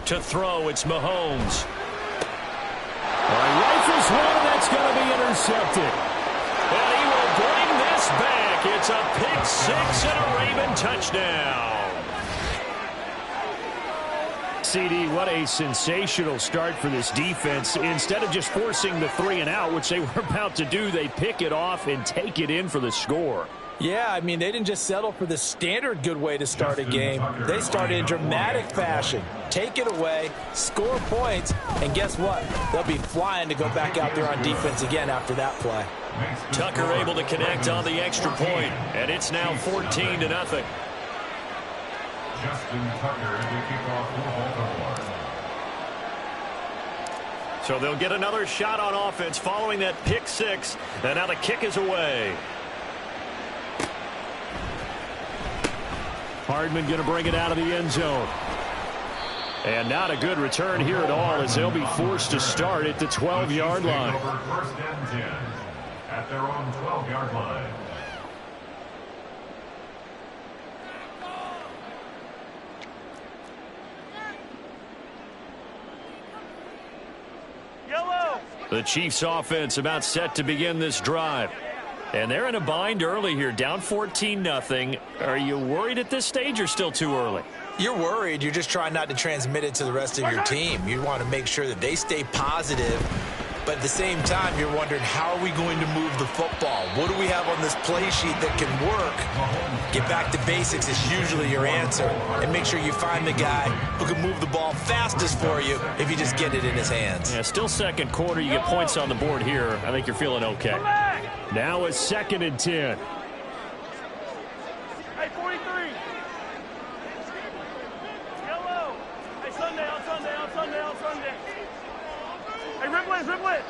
To throw, it's Mahomes. He rifles one, that's going to be intercepted. And he will bring this back. It's a pick six and a Raven touchdown. CD, what a sensational start for this defense. Instead of just forcing the 3 and out, which they were about to do, they pick it off and take it in for the score. Yeah, I mean, they didn't just settle for the standard good way to start a game. They started in dramatic fashion. Take it away, score points, and guess what? They'll be flying to go back out there on defense again after that play. Tucker able to connect on the extra point, and it's now 14-0. Justin Tucker to kick off for Baltimore. So they'll get another shot on offense following that pick six, and now the kick is away. Hardman going to bring it out of the end zone. And not a good return here at all, as they'll be forced to start at the 12-yard line. First and 10 at their own 12-yard line. The Chiefs offense about set to begin this drive. And they're in a bind early here, down 14-0. Are you worried at this stage or still too early? You're worried. You're just trying not to transmit it to the rest of your team. You want to make sure that they stay positive. But at the same time, you're wondering, how are we going to move the football? What do we have on this play sheet that can work? Get back to basics is usually your answer. And make sure you find the guy who can move the ball fastest for you if you just get it in his hands. Yeah, still second quarter. You get points on the board here. I think you're feeling okay. Now it's 2nd and 10. Hey, 43. Yellow. Hey, Sunday, on Sunday, on Sunday, on Sunday. Hey, Riplet, Riplet.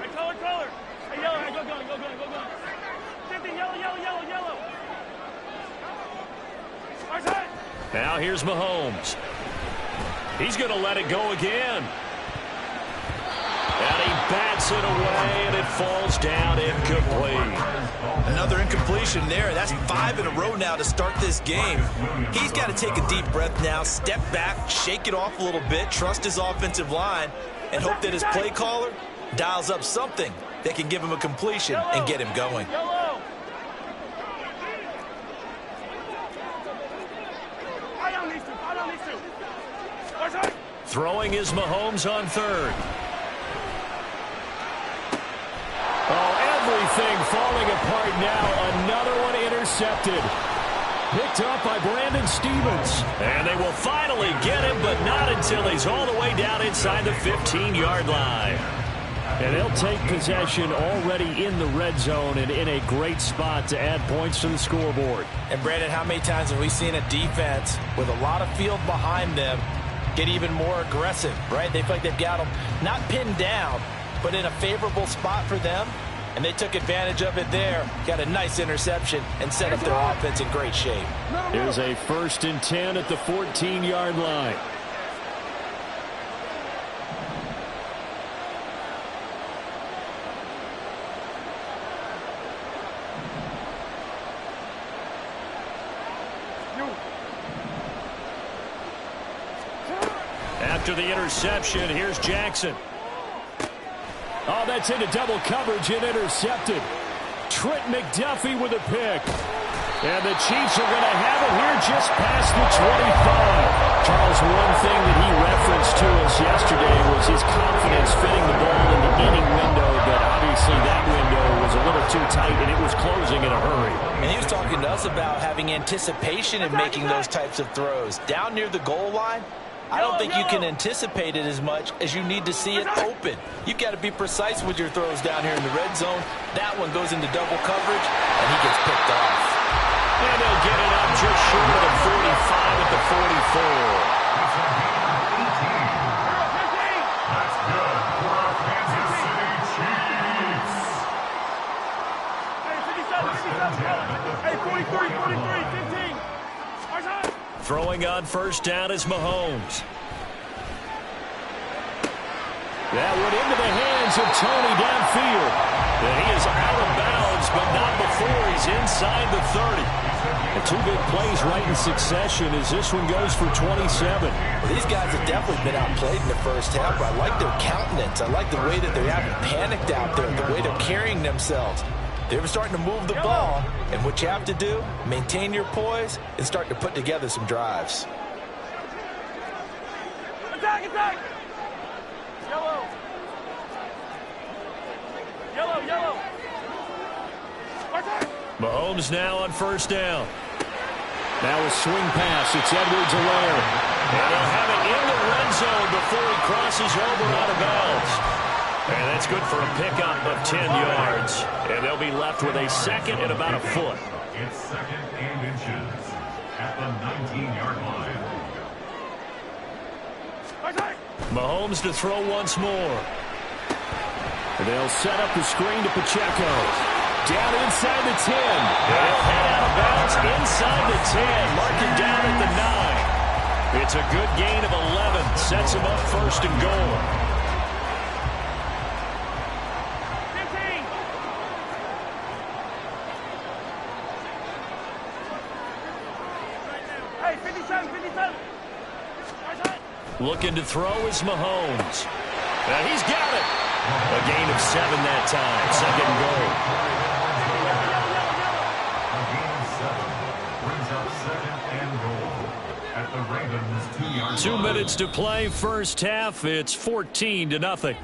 Hey, color. Hey, yellow, hey, go gun. 50, yellow. Now here's Mahomes. He's going to let it go again. And he bats it away, and it falls down incomplete. Another incompletion there. That's 5 in a row now to start this game. He's got to take a deep breath now, step back, shake it off a little bit, trust his offensive line, and hope that his play caller dials up something that can give him a completion and get him going. Throwing is Mahomes on 3rd. Everything falling apart now. Another one intercepted. Picked up by Brandon Stevens. And they will finally get him, but not until he's all the way down inside the 15-yard line. And they'll take possession already in the red zone and in a great spot to add points to the scoreboard. And, Brandon, how many times have we seen a defense with a lot of field behind them get even more aggressive, right? They feel like they've got them not pinned down, but in a favorable spot for them. And they took advantage of it there. Got a nice interception and set up their offense in great shape. Here's a 1st and 10 at the 14-yard line. After the interception, here's Jackson. Oh, that's into double coverage and intercepted. Trent McDuffie with a pick. And the Chiefs are going to have it here just past the 25. Charles, one thing that he referenced to us yesterday was his confidence fitting the ball into any window, but obviously that window was a little too tight and it was closing in a hurry. And he was talking to us about having anticipation in making those types of throws. Down near the goal line, I don't think you can anticipate it as much as you need to see it open. You've got to be precise with your throws down here in the red zone. That one goes into double coverage, and he gets picked off. And they'll get it up just short of the 45 at the 44. That's good for our Kansas City Chiefs. Hey, 43, 15. Throwing on 1st down is Mahomes. That went into the hands of Tony downfield. And he is out of bounds, but not before he's inside the 30. And two big plays right in succession as this one goes for 27. Well, these guys have definitely been outplayed in the first half, but I like their countenance. I like the way that they haven't panicked out there, the way they're carrying themselves. They're starting to move the ball, and what you have to do, maintain your poise and start to put together some drives. Attack, attack! Yellow. Yellow, yellow. Attack! Mahomes now on first down. Now a swing pass. It's Edwards-Helaire. And he'll have it in the red zone before he crosses over out of bounds. And that's good for a pickup of 10 yards. And they'll be left with a second and about a foot. It's second and inches at the 19-yard line. Attack! Mahomes to throw once more. They'll set up the screen to Pacheco. Down inside the 10. And he'll head out of bounds inside the 10. Mark it down at the 9. It's a good gain of 11. Sets him up first and goal. 15. Hey, 57, 57. Attack! Looking to throw is Mahomes. And he's got it. A gain of 7 that time. Second and goal. A gain of 7 brings up second and goal at the Ravens' 2-yard 2 line. minutes to play. First half. It's 14-0.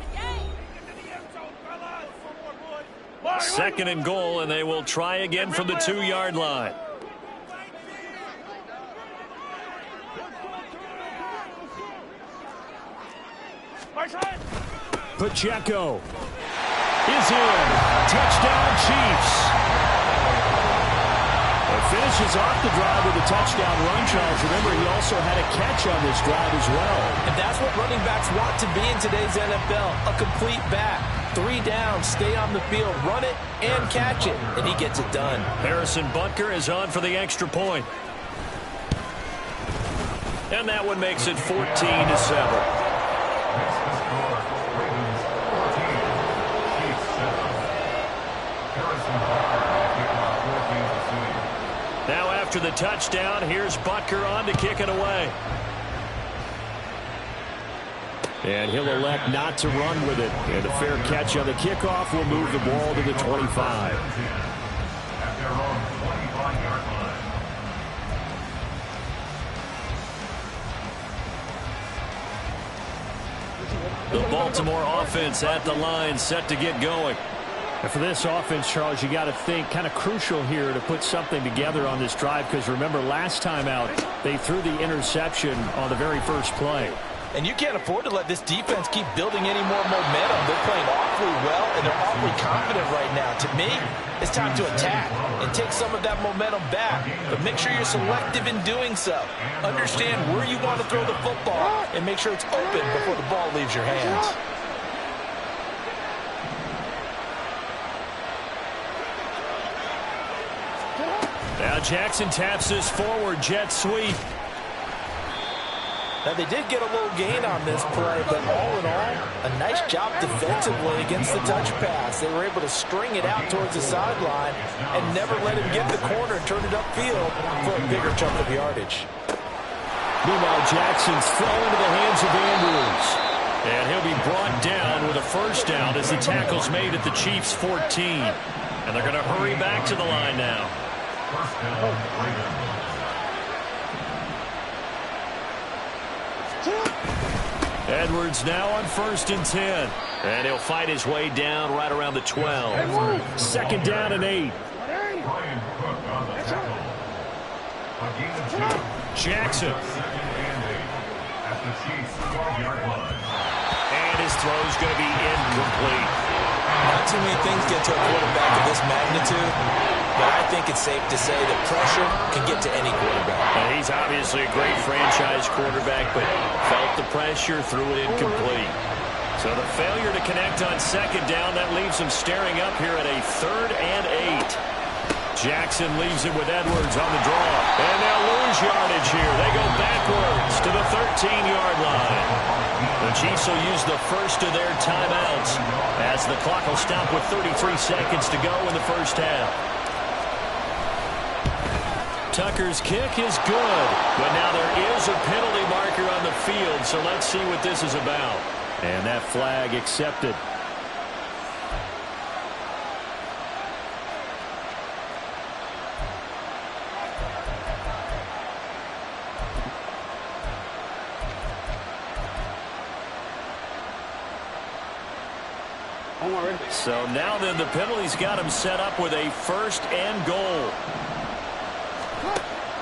Second and goal, and they will try again from the 2-yard line. Pacheco is in. Touchdown, Chiefs. And finishes off the drive with a touchdown run, Charles. Remember, he also had a catch on this drive as well. And that's what running backs want to be in today's NFL, a complete back. 3 down, stay on the field, run it, and catch it, and he gets it done. Harrison Butker is on for the extra point. And that one makes it 14-7. Makes the score Ravens 14, Chiefs 7. Harrison Butker kicking off for Kansas City. Now after the touchdown, here's Butker on to kick it away. And he'll elect not to run with it. And a fair catch on the kickoff will move the ball to the 25. At their own 25-yard line. The Baltimore offense at the line, set to get going. And for this offense, Charles, you got to think kind of crucial here to put something together on this drive, because remember, last time out, they threw the interception on the very first play. And you can't afford to let this defense keep building any more momentum. They're playing awfully well, and they're awfully confident right now. To me, it's time to attack and take some of that momentum back. But make sure you're selective in doing so. Understand where you want to throw the football, and make sure it's open before the ball leaves your hands. Now Jackson taps this forward jet sweep. Now, they did get a little gain on this play, but all in all, a nice job defensively against the touch pass. They were able to string it out towards the sideline and never let him get the corner and turn it upfield for a bigger chunk of yardage. Meanwhile, Jackson's thrown into the hands of Andrews. And he'll be brought down with a first down as the tackle's made at the Chiefs' 14. And they're going to hurry back to the line now. First down, Ravens. Edwards now on 1st and 10. And he'll fight his way down right around the 12. Second down and 8. Brian Cook on the tackle. A gain of 2. Jackson. Second and 8 at the Chiefs' 12-yard line. And his throw's going to be incomplete. Not too many things get to a quarterback of this magnitude, but I think it's safe to say that pressure can get to any quarterback. And he's obviously a great franchise quarterback, but felt the pressure, threw it incomplete. So the failure to connect on second down, that leaves him staring up here at a 3rd and 8. Jackson leaves it with Edwards on the draw. And they'll lose yardage here. They go backwards to the 13-yard line. The Chiefs will use the first of their timeouts as the clock will stop with 33 seconds to go in the first half. Tucker's kick is good. But now there is a penalty marker on the field, so let's see what this is about. And that flag accepted. So now then the penalty's got him set up with a 1st and goal.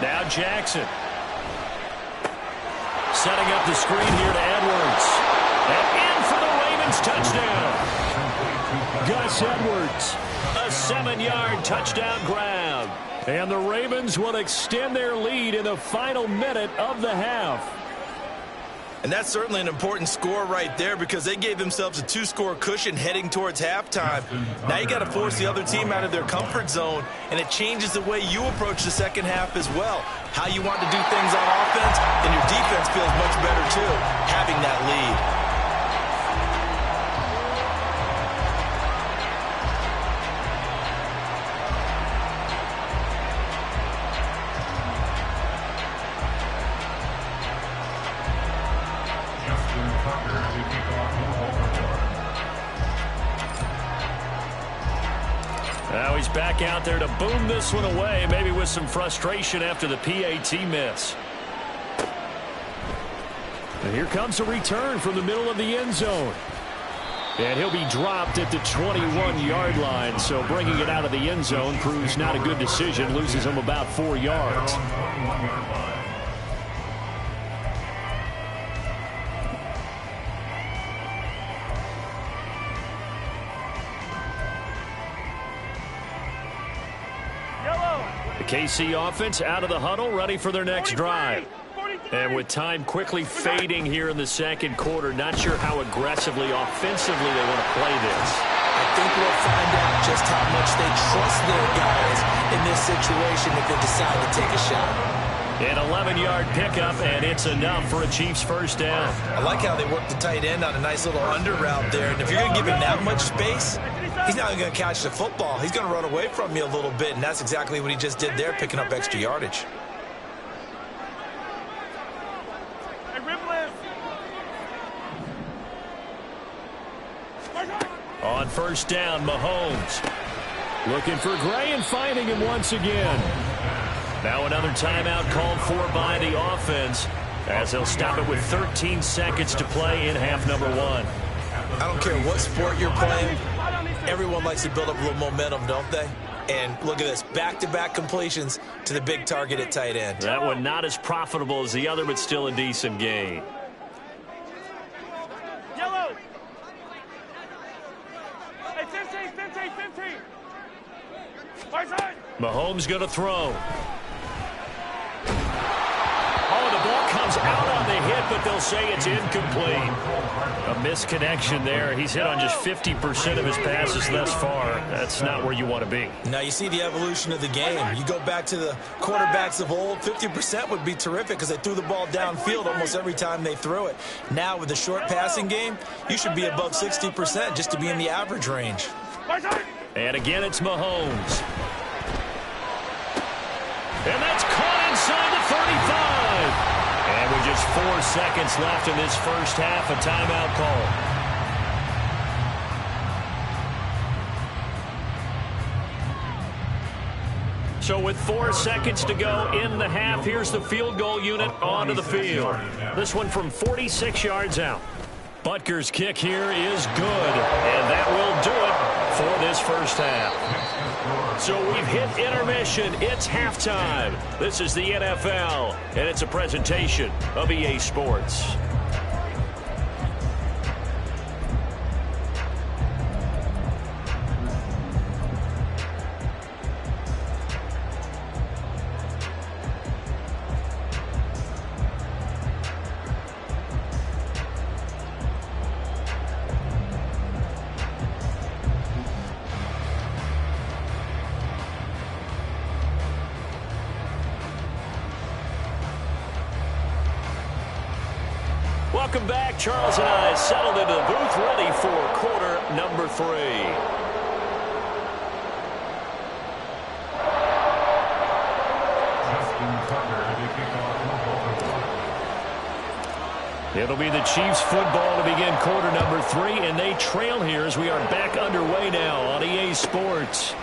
Now Jackson. Setting up the screen here to Edwards. And in for the Ravens touchdown. Gus Edwards. A 7-yard touchdown grab. And the Ravens will extend their lead in the final minute of the half. And that's certainly an important score right there because they gave themselves a 2-score cushion heading towards halftime. Now you got to force the other team out of their comfort zone, and it changes the way you approach the second half as well. How you want to do things on offense, and your defense feels much better too, having that lead. Now he's back out there to boom this one away, maybe with some frustration after the PAT miss. And here comes a return from the middle of the end zone. And he'll be dropped at the 21-yard line, so bringing it out of the end zone proves not a good decision, loses him about 4 yards. KC offense out of the huddle, ready for their next drive. And with time quickly fading here in the second quarter, not sure how aggressively, offensively they want to play this. I think we'll find out just how much they trust their guys in this situation if they decide to take a shot. An 11-yard pickup, and it's enough for a Chiefs first down. I like how they work the tight end on a nice little under route there. And if you're going to give him that much space, he's not going to catch the football. He's going to run away from you a little bit, and that's exactly what he just did there, picking up extra yardage. On first down, Mahomes. Looking for Gray and finding him once again. Now another timeout called for by the offense as they'll stop it with 13 seconds to play in half number 1. I don't care what sport you're playing. Everyone likes to build up a little momentum, don't they? And look at this, back-to-back completions to the big target at tight end. That one not as profitable as the other, but still a decent gain. Yellow. Hey, 15. Right side. Mahomes going to throw. Oh, the ball comes out on the hit, but they'll say it's incomplete. A misconnection there. He's hit on just 50% of his passes thus far. That's not where you want to be. Now you see the evolution of the game. You go back to the quarterbacks of old, 50% would be terrific because they threw the ball downfield almost every time they threw it. Now with the short passing game, you should be above 60% just to be in the average range. And again, it's Mahomes. And that's caught inside the 35. And with just 4 seconds left in this first half, a timeout call. So with 4 seconds to go in the half, here's the field goal unit onto the field. This one from 46 yards out. Butker's kick here is good, and that will do it for this first half. So we've hit intermission. It's halftime. This is the NFL, and it's a presentation of EA Sports. Welcome back. Charles and I settled into the booth, ready for quarter number 3. It'll be the Chiefs football to begin quarter number 3, and they trail here as we are back underway now on EA Sports.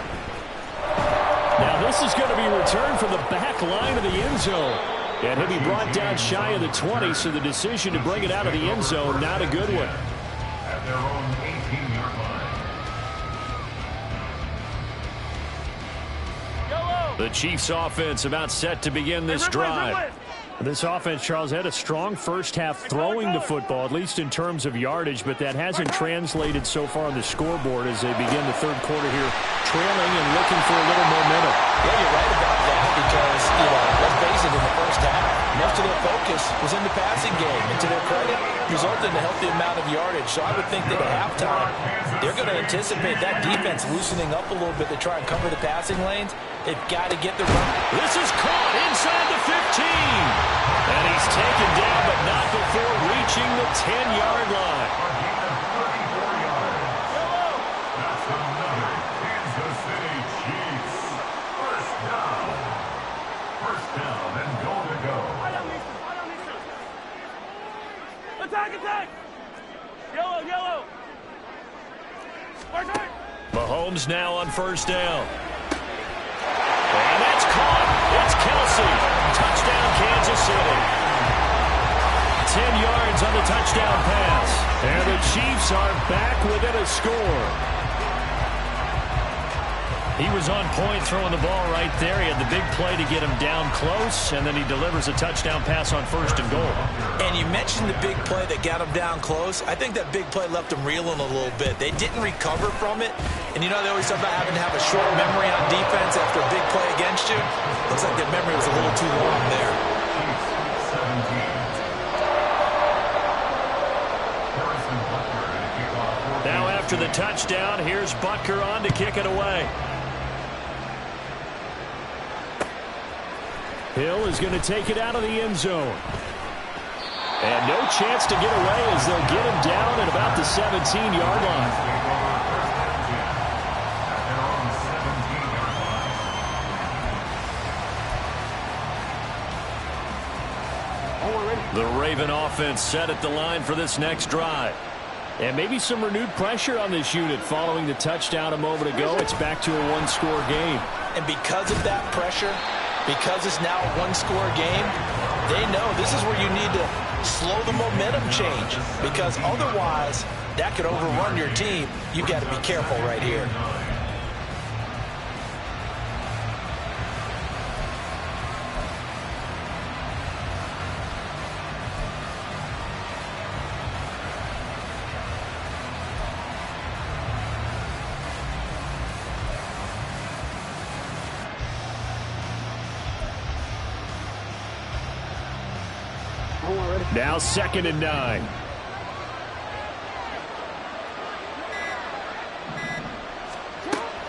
Now this is going to be returned from the back line of the end zone. And he'll be brought down shy of the 20, so the decision to bring it out of the end zone, not a good one. At their own 18-yard line. The Chiefs offense about set to begin this drive. This offense, Charles, had a strong first half throwing the football, at least in terms of yardage, but that hasn't translated so far on the scoreboard as they begin the third quarter here, trailing and looking for a little momentum. Yeah, you're right about that because, let's face it, in the first half, most of their focus was in the passing game. And to their credit, resulted in a healthy amount of yardage. So I would think that at halftime, they're going to anticipate that defense loosening up a little bit to try and cover the passing lanes. They've got to get the run. This is caught inside the 15. And he's taken down, but not before reaching the 10-yard line. That's another Kansas City Chiefs. First down. First down and goal to go. Attack, attack! Yellow, yellow! Mahomes now on first down. And that's caught. It's Kelsey. Touchdown, Kansas City. 10 yards on the touchdown pass. And the Chiefs are back within a score. He was on point throwing the ball right there. He had the big play to get him down close, and then he delivers a touchdown pass on first and goal. And you mentioned the big play that got him down close. I think that big play left him reeling a little bit. They didn't recover from it. And they always talk about having to have a short memory on defense after a big play against you. Looks like that memory was a little too long there. Chiefs 17. Now after the touchdown, here's Butker on to kick it away. Hill is going to take it out of the end zone. And no chance to get away as they'll get him down at about the 17-yard line. The Raven offense set at the line for this next drive. And maybe some renewed pressure on this unit following the touchdown a moment ago. It's back to a one-score game. And because of that pressure, because it's now a one-score game, they know this is where you need to slow the momentum change. Because otherwise, that could overrun your team. You've got to be careful right here. Now 2nd and 9.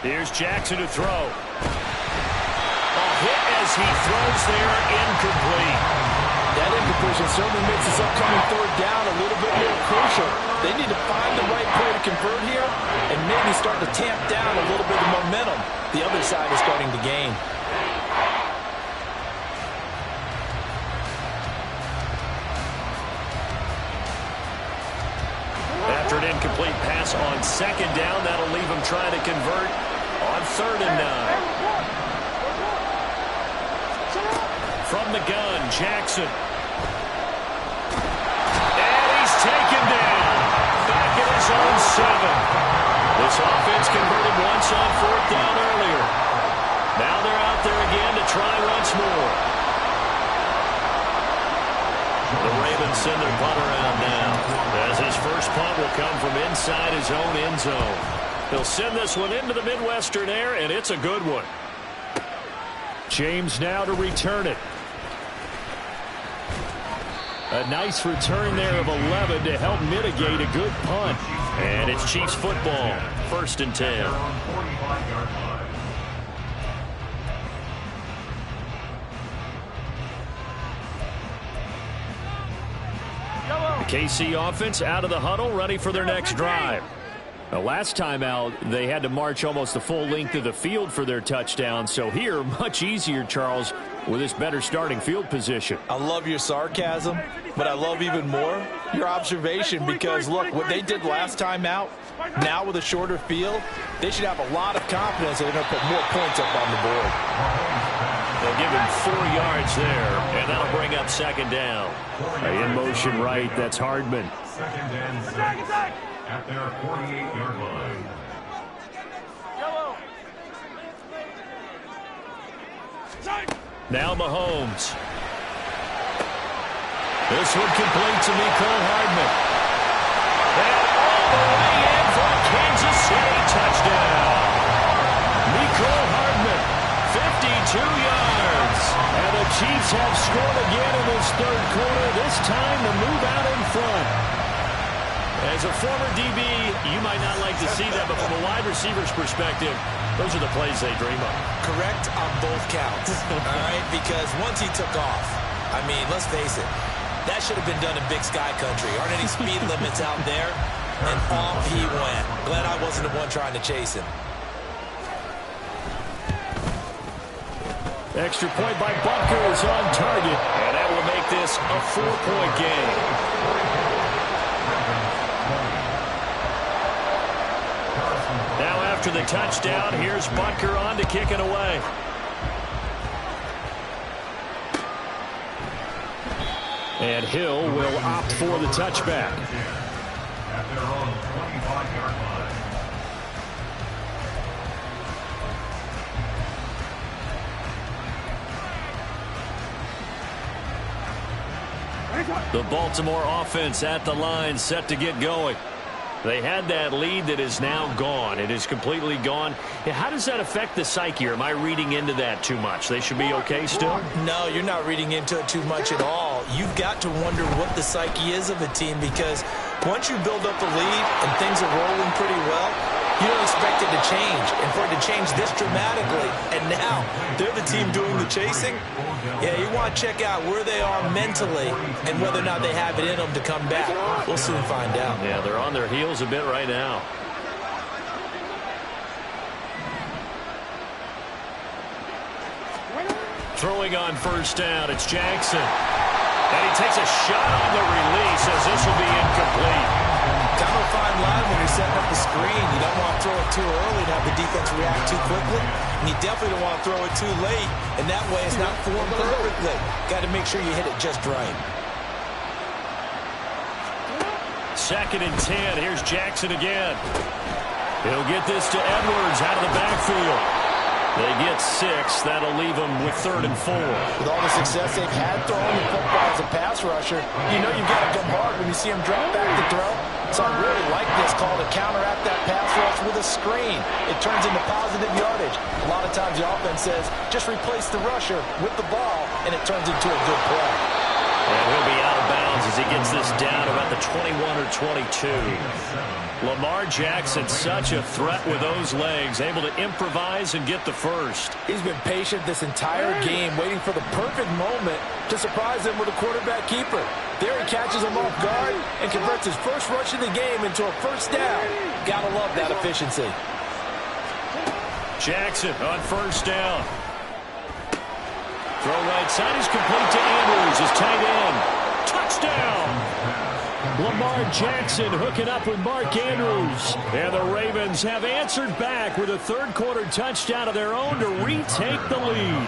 Here's Jackson to throw. A hit as he throws there, incomplete. That incompletion certainly makes this upcoming third down a little bit more crucial. They need to find the right play to convert here and maybe start to tamp down a little bit of momentum. The other side is starting to gain. After an incomplete pass on 2nd down, that'll leave him trying to convert on 3rd and 9. From the gun, Jackson. And he's taken down. Back at his own 7. This offense converted once on 4th down earlier. Now they're out there again to try once more. The Ravens send their punt around now, as his first punt will come from inside his own end zone. He'll send this one into the Midwestern air, and it's a good one. James now to return it. A nice return there of 11 to help mitigate a good punt. And it's Chiefs football, 1st and 10. KC offense out of the huddle, ready for their next drive. Now, last time out, they had to march almost the full length of the field for their touchdown. So here, much easier, Charles. with this better starting field position. I love your sarcasm, but I love even more your observation because, look, what they did last time out, now with a shorter field, they should have a lot of confidence that they're going to put more points up on the board. They'll give him 4 yards there, and that'll bring up second down. In motion right, that's Hardman. Second and 6 at their 48-yard line. Now Mahomes. This one complete to Mecole Hardman. And all the way in for a Kansas City touchdown. Mecole Hardman, 52 yards. And the Chiefs have scored again in this third quarter, this time to move out in front. As a former DB, you might not like to see that, but from a wide receiver's perspective, those are the plays they dream of. Correct on both counts, all right? Because once he took off, I mean, let's face it, that should have been done in Big Sky Country. Aren't any speed limits out there? And off he went. Glad I wasn't the one trying to chase him. Extra point by Butker is on target, and that will make this a 4-point game. Now after the touchdown, here's Butker on to kick it away. And Hill will opt for the touchback. At their own 25-yard line. The Baltimore offense at the line, set to get going. They had that lead that is now gone. It is completely gone. How does that affect the psyche? Or am I reading into that too much? They should be okay still? No, you're not reading into it too much at all. You've got to wonder what the psyche is of a team because once you build up a lead and things are rolling pretty well, you don't expect it to change. And for it to change this dramatically, and now they're the team doing the chasing, yeah, you want to check out where they are mentally and whether or not they have it in them to come back. We'll soon find out. Yeah, they're on their heels a bit right now. Throwing on first down, it's Jackson. And he takes a shot on the release as this will be incomplete. Kind of a fine line when you're setting up the screen. You don't want to throw it too early and have the defense react too quickly. And you definitely don't want to throw it too late. And that way it's not formed perfectly. Got to make sure you hit it just right. Second and 10. Here's Jackson again. He'll get this to Edwards out of the backfield. They get 6. That'll leave them with 3rd and 4. With all the success they've had throwing the football as a pass rusher, you know you've got to go hard when you see them drop back to throw. So I really like this call to counteract that pass rush with a screen. It turns into positive yardage. A lot of times the offense says, just replace the rusher with the ball, and it turns into a good play. And he'll be out of bounds as he gets this down about the 21 or 22. Lamar Jackson, such a threat with those legs, able to improvise and get the first. He's been patient this entire game, waiting for the perfect moment to surprise him with a quarterback keeper. There he catches him off guard and converts his first rush of the game into a first down. Gotta love that efficiency. Jackson on first down. Throw right side is complete to Andrews, his tight end. Touchdown! Lamar Jackson hooking up with Mark Andrews. And the Ravens have answered back with a third quarter touchdown of their own to retake the lead.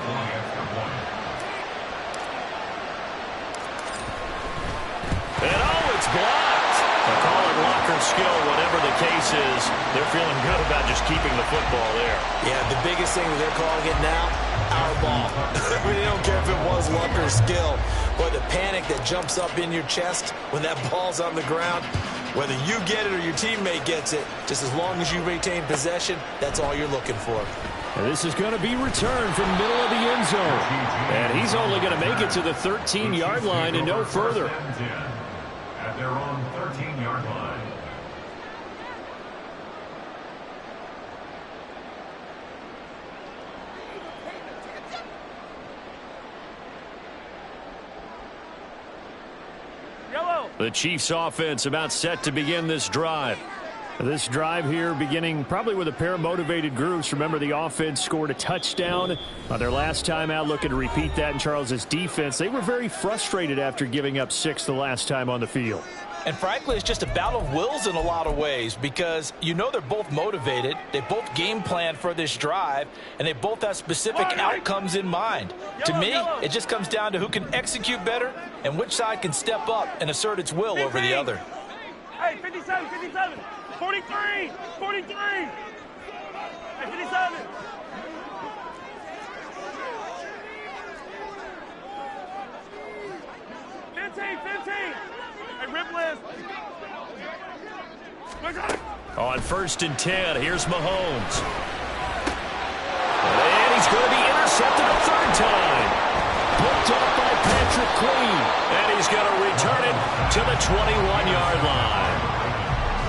And oh, it's blocked. They call it locker skill, whatever the case is. They're feeling good about just keeping the football there. Yeah, the biggest thing that they're calling it now, our ball. I mean, they don't care if it was luck or skill. But the panic that jumps up in your chest when that ball's on the ground, whether you get it or your teammate gets it, just as long as you retain possession, that's all you're looking for. And this is going to be returned from middle of the end zone. And he's only going to make it to the 13-yard line and no further. At their own 13-yard line. The Chiefs offense about set to begin this drive. This drive here beginning probably with a pair of motivated groups. Remember, the offense scored a touchdown on their last time out, looking to repeat that in Charles's defense. They were very frustrated after giving up 6 the last time on the field. And frankly, it's just a battle of wills in a lot of ways because you know they're both motivated. They both game plan for this drive, and they both have specific outcomes in mind. To me, it just comes down to who can execute better and which side can step up and assert its will over the other. Hey, 57, 57, 43, 43. Hey, 57. On 1st and 10, here's Mahomes. And he's going to be intercepted a 3rd time. Picked up by Patrick Queen. And he's going to return it to the 21-yard line.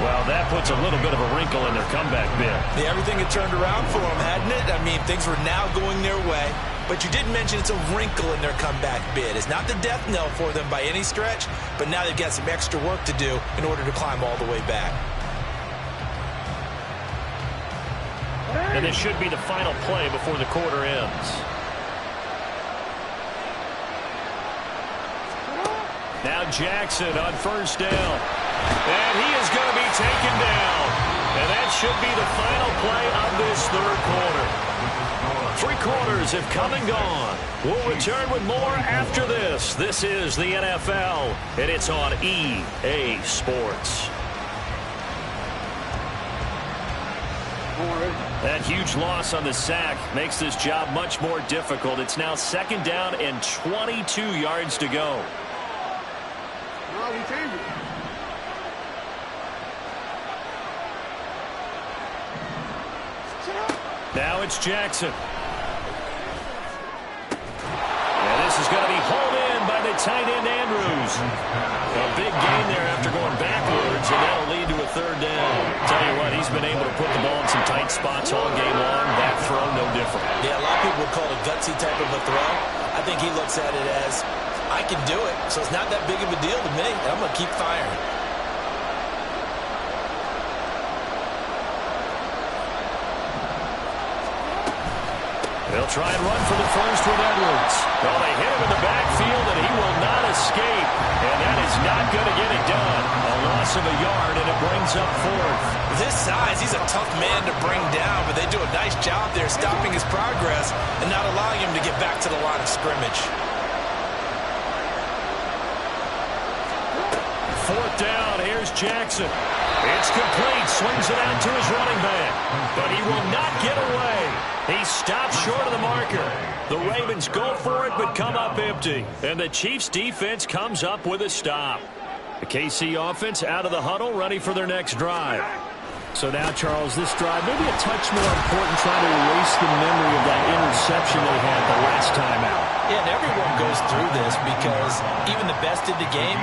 Well, that puts a little bit of a wrinkle in their comeback bid. Yeah, everything had turned around for them, hadn't it? I mean, things were now going their way. But you did mention it's a wrinkle in their comeback bid. It's not the death knell for them by any stretch, but now they've got some extra work to do in order to climb all the way back. And this should be the final play before the quarter ends. Now Jackson on 1st down. And he is going to be taken down. And that should be the final play of this 3rd quarter. 3 quarters have come and gone. We'll return with more after this. This is the NFL, and it's on EA Sports. That huge loss on the sack makes this job much more difficult. It's now 2nd down and 22 yards to go. Now it's Jackson. And this is going to be hauled in by the tight end Andrews. A big gain there after going backwards, and that'll lead to a 3rd down. Tell you what, he's been able to put the ball in some tight spots all game long. That throw, no different. Yeah, a lot of people would call it a gutsy type of a throw. I think he looks at it as, I can do it, so it's not that big of a deal to me. I'm going to keep firing. They'll try and run for the first with Edwards. Well, they hit him in the backfield, and he will not escape. And that is not going to get it done. A loss of a yard, and it brings up 4th. This size, he's a tough man to bring down, but they do a nice job there stopping his progress and not allowing him to get back to the line of scrimmage. 4th down, here's Jackson. It's complete, swings it out to his running back, but he will not get away. He stops short of the marker. The Ravens go for it, but come up empty. And the Chiefs defense comes up with a stop. The KC offense out of the huddle, ready for their next drive. So now, Charles, this drive maybe a touch more important, trying to erase the memory of that interception they had the last time out. Yeah, and everyone goes through this because even the best in the game,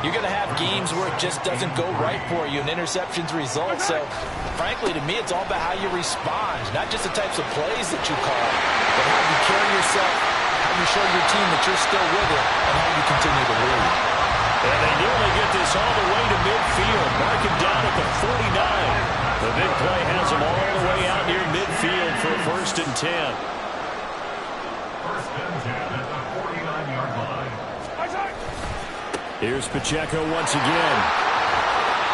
you're going to have games where it just doesn't go right for you and interceptions result. So, frankly, to me, it's all about how you respond, not just the types of plays that you call, but how you carry yourself, how you show your team that you're still with it, and how you continue to lead. And they nearly get this all the way to midfield. Mark it down at the 49. The big play has them all the way out near midfield for 1st and 10. 1st and 10 at the 49-yard line. Here's Pacheco once again.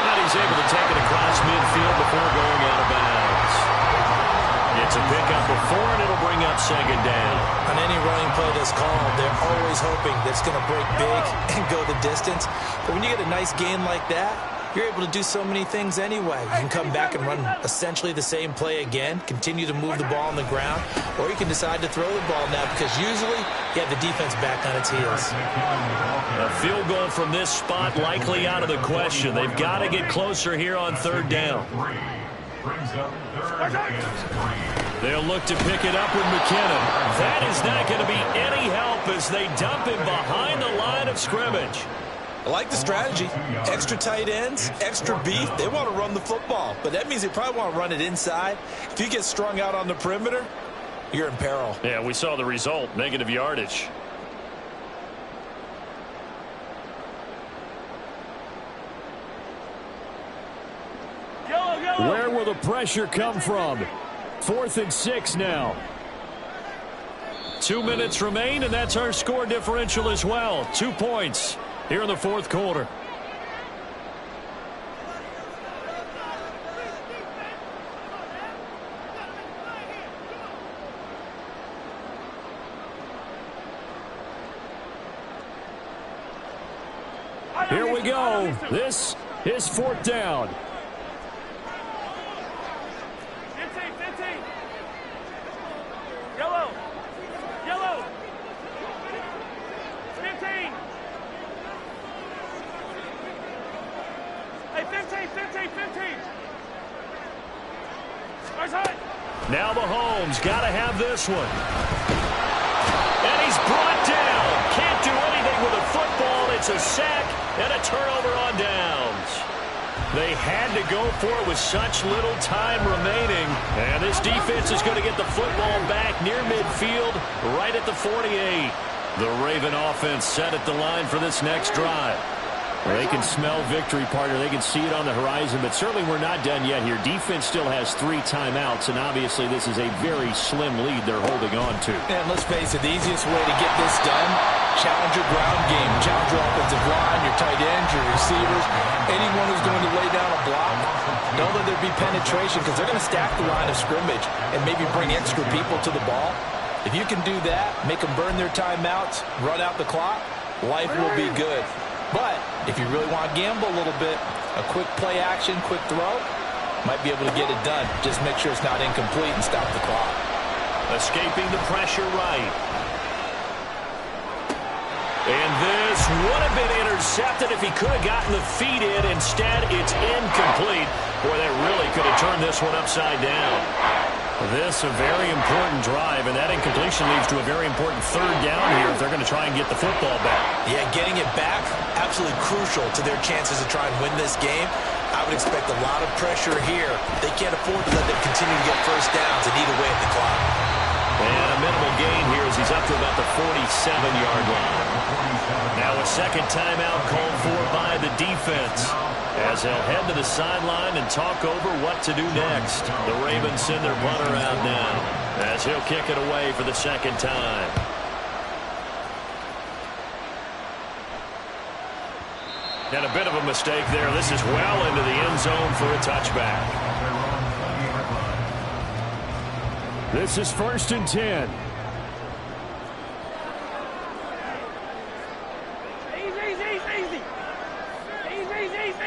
And he's able to take it across midfield before going out of bounds. It's a pickup of 4, and it'll bring up 2nd down. On any running play that's called, they're always hoping that it's going to break big and go the distance. But when you get a nice gain like that, you're able to do so many things anyway. You can come back and run essentially the same play again, continue to move the ball on the ground, or you can decide to throw the ball now because usually you have the defense back on its heels. A field goal from this spot likely out of the question. They've got to get closer here on 3rd down. They'll look to pick it up with McKinnon. That is not going to be any help as they dump him behind the line of scrimmage. I like the strategy. Extra tight ends, extra beef. They want to run the football, but that means they probably want to run it inside. If you get strung out on the perimeter, you're in peril. Yeah, we saw the result, negative yardage. Where will the pressure come from? 4th and 6 now. 2 minutes remain, and that's our score differential as well. 2 points here in the 4th quarter. Here we go. This is 4th down. 15. Yellow. 15. Hey, 15. Now Mahomes got to have this one. And he's brought down. Can't do anything with a football. It's a sack and a turnover on downs. They had to go for it with such little time remaining. And this defense is going to get the football back near midfield, right at the 48. The Raven offense set at the line for this next drive. They can smell victory, partner. They can see it on the horizon, but certainly we're not done yet here. Defense still has 3 timeouts, and obviously this is a very slim lead they're holding on to. And let's face it, the easiest way to get this done, challenge your ground game, challenge your offensive line, your tight ends, your receivers, anyone who's going to lay down a block. Don't let there be penetration because they're going to stack the line of scrimmage and maybe bring extra people to the ball. If you can do that, make them burn their timeouts, run out the clock, life will be good. But if you really want to gamble a little bit, a quick play action, quick throw, might be able to get it done. Just make sure it's not incomplete and stop the clock. Escaping the pressure right. And this would have been intercepted if he could have gotten the feet in. Instead, it's incomplete. Boy, that really could have turned this one upside down. This a very important drive, and that incompletion leads to a very important 3rd down here if they're going to try and get the football back. Yeah, getting it back, absolutely crucial to their chances to try and win this game. I would expect a lot of pressure here. They can't afford to let them continue to get first downs and eat away at the clock. And a minimal gain here as he's up to about the 47-yard line. Now a second timeout called for by the defense, as they'll head to the sideline and talk over what to do next. The Ravens send their punter out now, as he'll kick it away for the second time. And a bit of a mistake there. This is well into the end zone for a touchback. This is 1st and 10.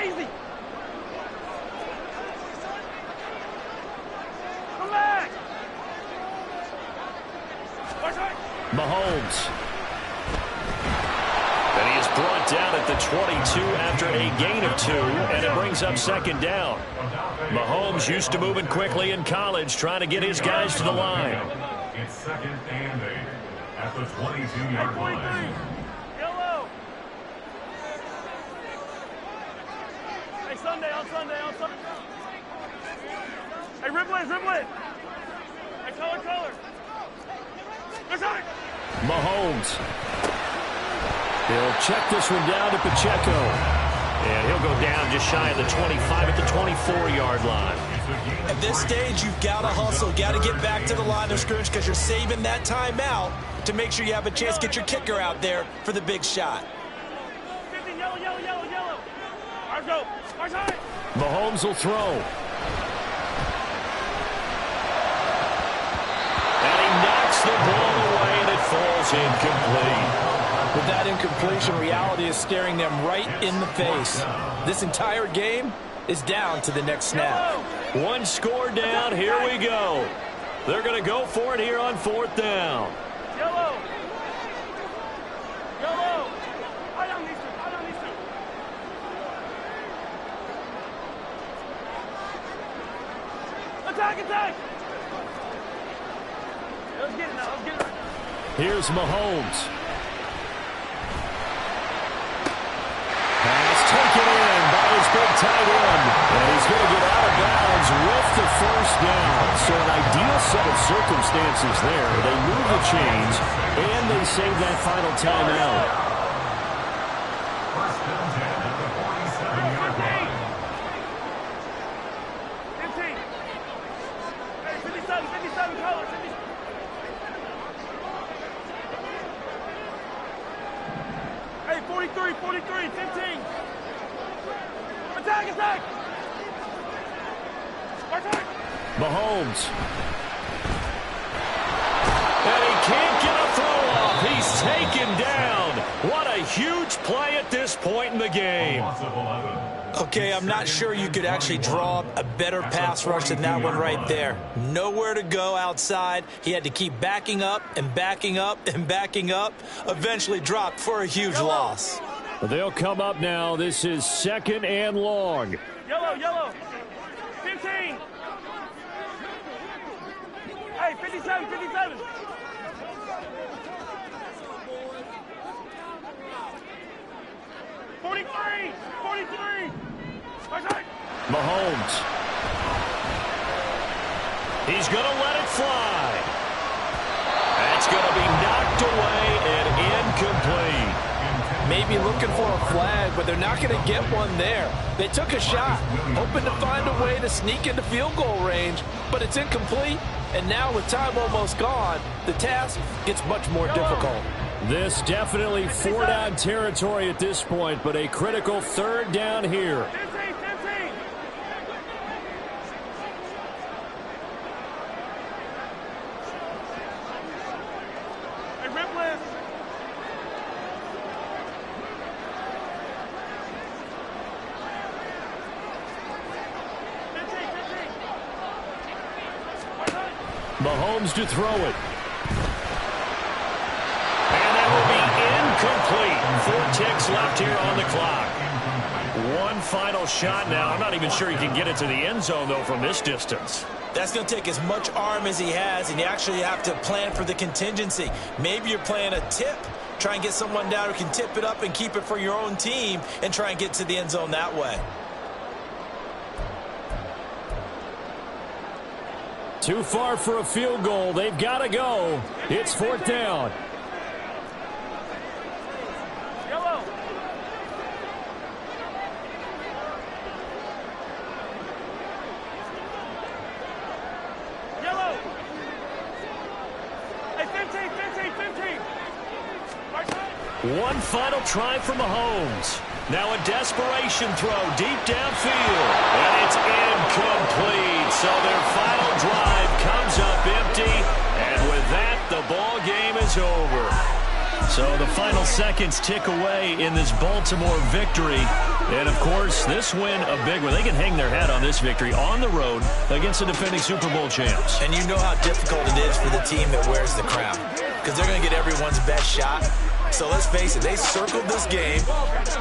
Easy. Come back. Mahomes. And he is brought down at the 22 after a gain of 2, and it brings up 2nd down. Mahomes used to moving quickly in college, trying to get his guys to the line. It's 2nd and 8 at the 22-yard line. Yellow. Hey, Sunday. Hey, ribble it. Hey, color. Mahomes. He'll check this one down to Pacheco. And he'll go down just shy of the 25 at the 24-yard line. At this stage, you've got to hustle, got to get back to the line of scrimmage because you're saving that timeout to make sure you have a chance to get your kicker out there for the big shot. 50, yellow. Ours go. Mahomes will throw. And he knocks the ball away, and it falls incomplete. With that incompletion, reality is staring them right in the face. This entire game is down to the next snap. One score down. Here we go. They're going to go for it here on 4th down. Yellow. I don't need to. Attack. Let's get it now. Here's Mahomes. Pass taken in by his big tight end. And he's going to get out of bounds with the 1st down. So an ideal set of circumstances there. They move the chains, and they save that final timeout. 57, color, 50. Hey, 43, 43, 15. Attack, attack. Attack. Mahomes. And he can't get a throw off. He's taken down. What a huge play at this point in the game. Okay, I'm not sure you could actually draw up a better pass rush than that one right there. Nowhere to go outside. He had to keep backing up and backing up and backing up. Eventually dropped for a huge loss. They'll come up now. This is 2nd and long. Yellow, yellow. 15. Hey, 57, 57. Mahomes. He's going to let it fly. That's going to be knocked away and incomplete. Maybe looking for a flag, but they're not going to get one there. They took a shot, hoping to find a way to sneak into field goal range, but it's incomplete. And now with time almost gone, the task gets much more difficult. This definitely 4-down territory at this point, but a critical 3rd down here. 15, 15. Hey, Ripley. 15, 15. Mahomes to throw it. And that will be incomplete. 4 ticks left here on the clock. One final shot now. I'm not even sure he can get it to the end zone, though, from this distance. That's going to take as much arm as he has, and you actually have to plan for the contingency. Maybe you're playing a tip. Try and get someone down who can tip it up and keep it for your own team and try and get to the end zone that way. Too far for a field goal. They've got to go. It's 4th down. Yellow. Yellow. Hey, 15, 15, 15. One final try for Mahomes. Now a desperation throw deep downfield. And it's incomplete. So their final drive comes up empty. And with that, the ball game is over. So the final seconds tick away in this Baltimore victory. And, of course, this win a big one. They can hang their hat on this victory on the road against the defending Super Bowl champs. And you know how difficult it is for the team that wears the crown, because they're going to get everyone's best shot. So let's face it, they circled this game.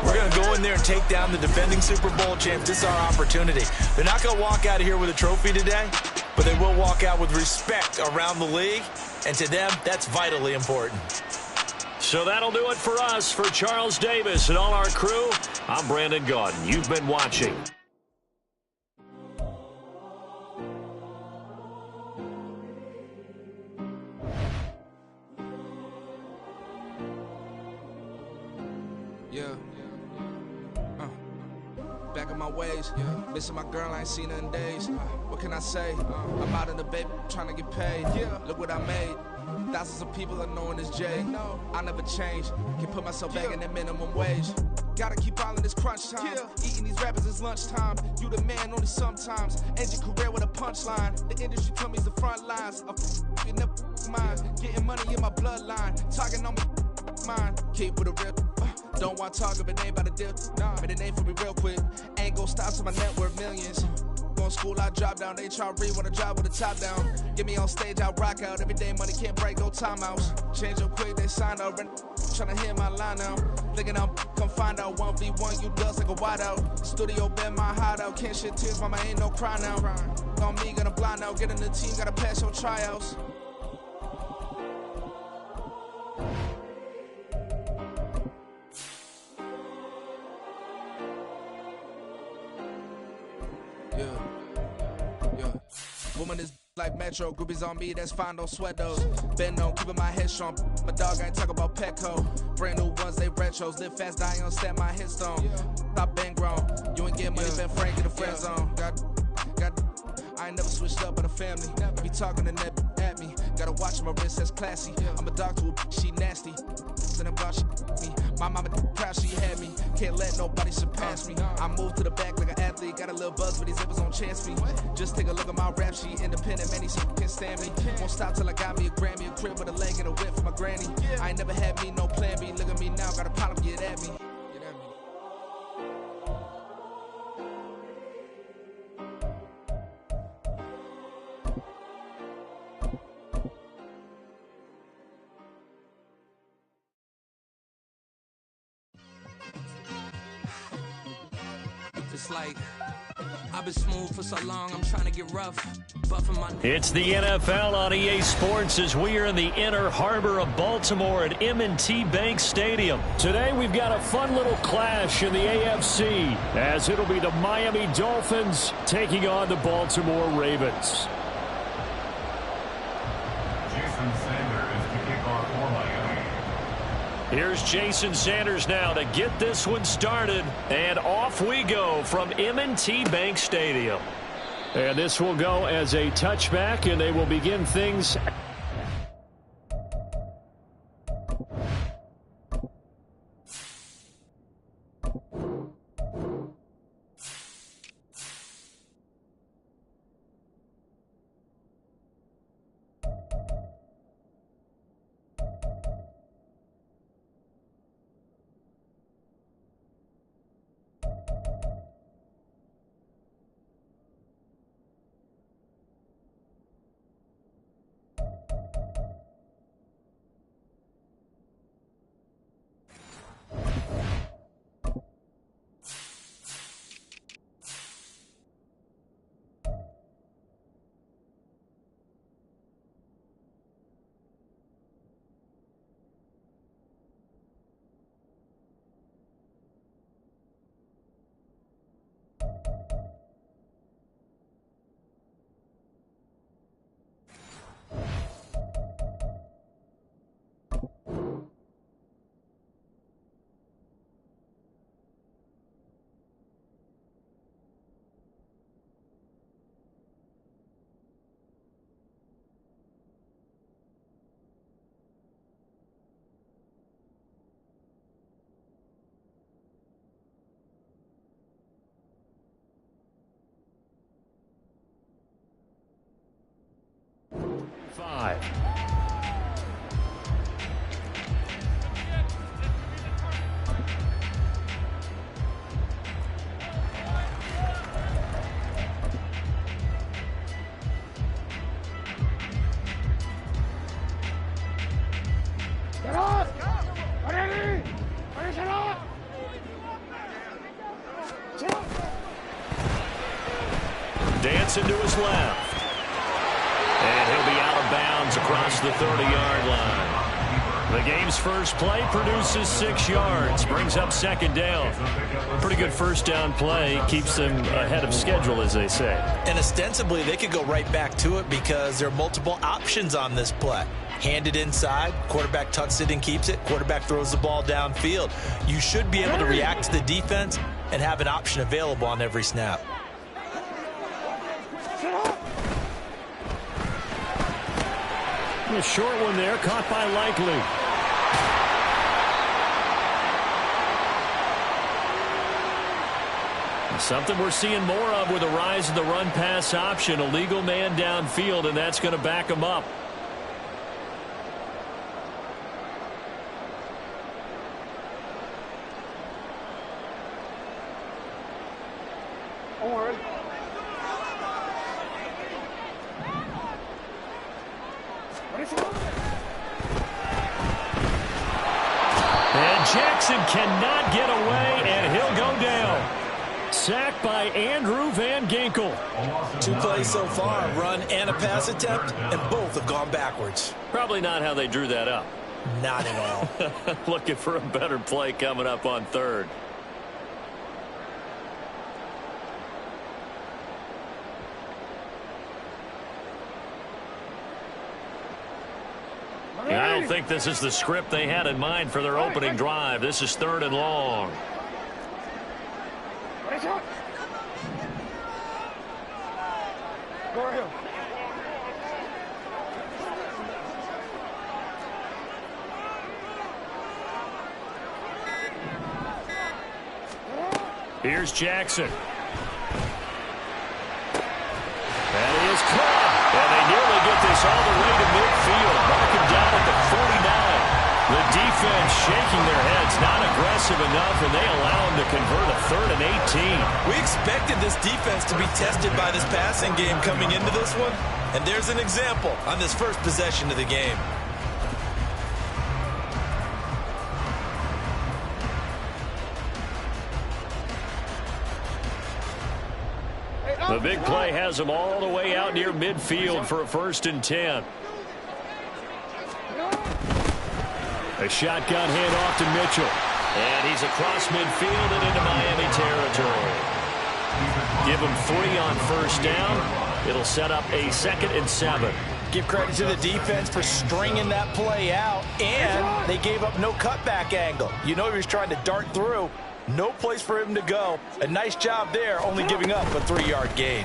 We're going to go in there and take down the defending Super Bowl champs. This is our opportunity. They're not going to walk out of here with a trophy today, but they will walk out with respect around the league. And to them, that's vitally important. So that'll do it for us. For Charles Davis and all our crew, I'm Brandon Gaudin. You've been watching. Yeah. Back in my ways. Missing my girl, I ain't seen her in days. What can I say? I'm out in the baby trying to get paid. Look what I made. Thousands of people are knowing as Jay. I never change. Can put myself back in that minimum wage. Gotta keep all in this crunch time. Eating these rappers is lunchtime. You the man only sometimes. End your career with a punchline. The industry told me the front lines. You never mind. Getting money in my bloodline. Talking on me mine. Keep with a real. Don't want to talk if it ain't about the deal. Made a name for me real quick. Ain't gon' stop till my net worth millions. Going school, I drop down. They try to read when I drive with the top down. Get me on stage, I rock out. Every day money can't break, no timeouts. Change up quick, they sign up. Tryna hear my line now. Thinking I'm come find out 1v1, you dust like a wideout. Studio been my hideout. Can't shed tears, mama ain't no cry now. On me, gonna blind out. Get in the team, gotta pass your tryouts. Woman is like Metro, groupies on me, that's fine, don't sweat those. Been on, keeping my head strong. My dog ain't talking about Petco. Brand new ones, they retros. Live fast, die on, stand my headstone. Stop been grown. You ain't get money, been frank in the friend zone. Got I ain't never switched up on the family. Be talking to that at me. Gotta watch my wrist, that's classy. I'm a dog to a she nasty. Something about me. My mama proud she had me. Can't let nobody surpass me. I moved to the back like an athlete. Got a little buzz, but these zippers on chance me. Just take a look at my rap sheet. Independent, man, these can't stand me. Won't stop till I got me a Grammy, a crib with a leg and a whip for my granny. I ain't never had me no plan B. Look at me now, got a problem, get at me. It's like I've been smooth for so long, I'm trying to get rough. Buffing my. It's the NFL on EA Sports as we are in the inner harbor of Baltimore at M&T Bank Stadium. Today we've got a fun little clash in the AFC as it'll be the Miami Dolphins taking on the Baltimore Ravens. Jason Sanders to kick off for Miami. Here's Jason Sanders now to get this one started. And off we go from M&T Bank Stadium. And this will go as a touchback, and they will begin things. Five. Dancing to his left. And he'll be out of bounds across the 30-yard line. The game's first play produces 6 yards, brings up second down. Pretty good first down play, keeps them ahead of schedule, as they say. And ostensibly, they could go right back to it because there are multiple options on this play. Handed inside, quarterback tucks it and keeps it, quarterback throws the ball downfield. You should be able to react to the defense and have an option available on every snap. A short one there, caught by Likely. Something we're seeing more of with the rise of the run-pass option. A legal man downfield, and that's going to back him up. And Jackson cannot get away, and he'll go down. Sacked by Andrew Van Ginkel. 2 plays so far, run and a pass attempt, and both have gone backwards. Probably not how they drew that up. Not at all. Looking for a better play coming up on third. I don't think this is the script they had in mind for their opening drive. This is 3rd and long. Here's Jackson. That is caught. And they nearly get this all the way to midfield. Mark him down at the 49. The defense shaking their heads, not aggressive enough, and they allow him to convert a 3rd and 18. We expected this defense to be tested by this passing game coming into this one, and there's an example on this first possession of the game. The big play has them all the way out near midfield for a 1st and 10. A shotgun handoff to Mitchell. And he's across midfield and into Miami territory. Give him 3 on 1st down. It'll set up a 2nd and 7. Give credit to the defense for stringing that play out, and they gave up no cutback angle. You know he was trying to dart through. No place for him to go. A nice job there, only giving up a 3-yard gain.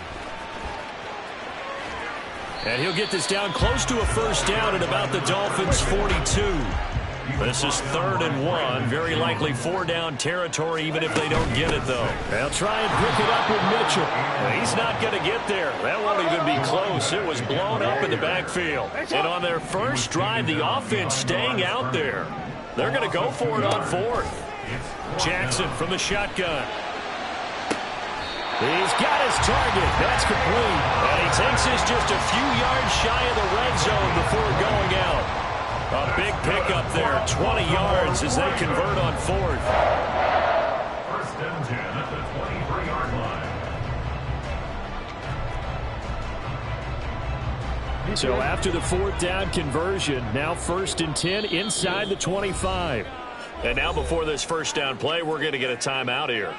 And he'll get this down close to a 1st down at about the Dolphins' 42. This is 3rd and 1. Very likely 4-down territory, even if they don't get it, though. They'll try and pick it up with Mitchell. He's not going to get there. That won't even be close. It was blown up in the backfield. And on their first drive, the offense staying out there. They're going to go for it on 4th. Jackson from the shotgun. He's got his target. That's complete. And he takes this just a few yards shy of the red zone before going out. A big pickup there, 20 yards as they convert on 4th. 1st and 10 at the 23-yard line. So after the 4th down conversion, now 1st and 10 inside the 25. And now before this 1st down play, we're going to get a timeout here.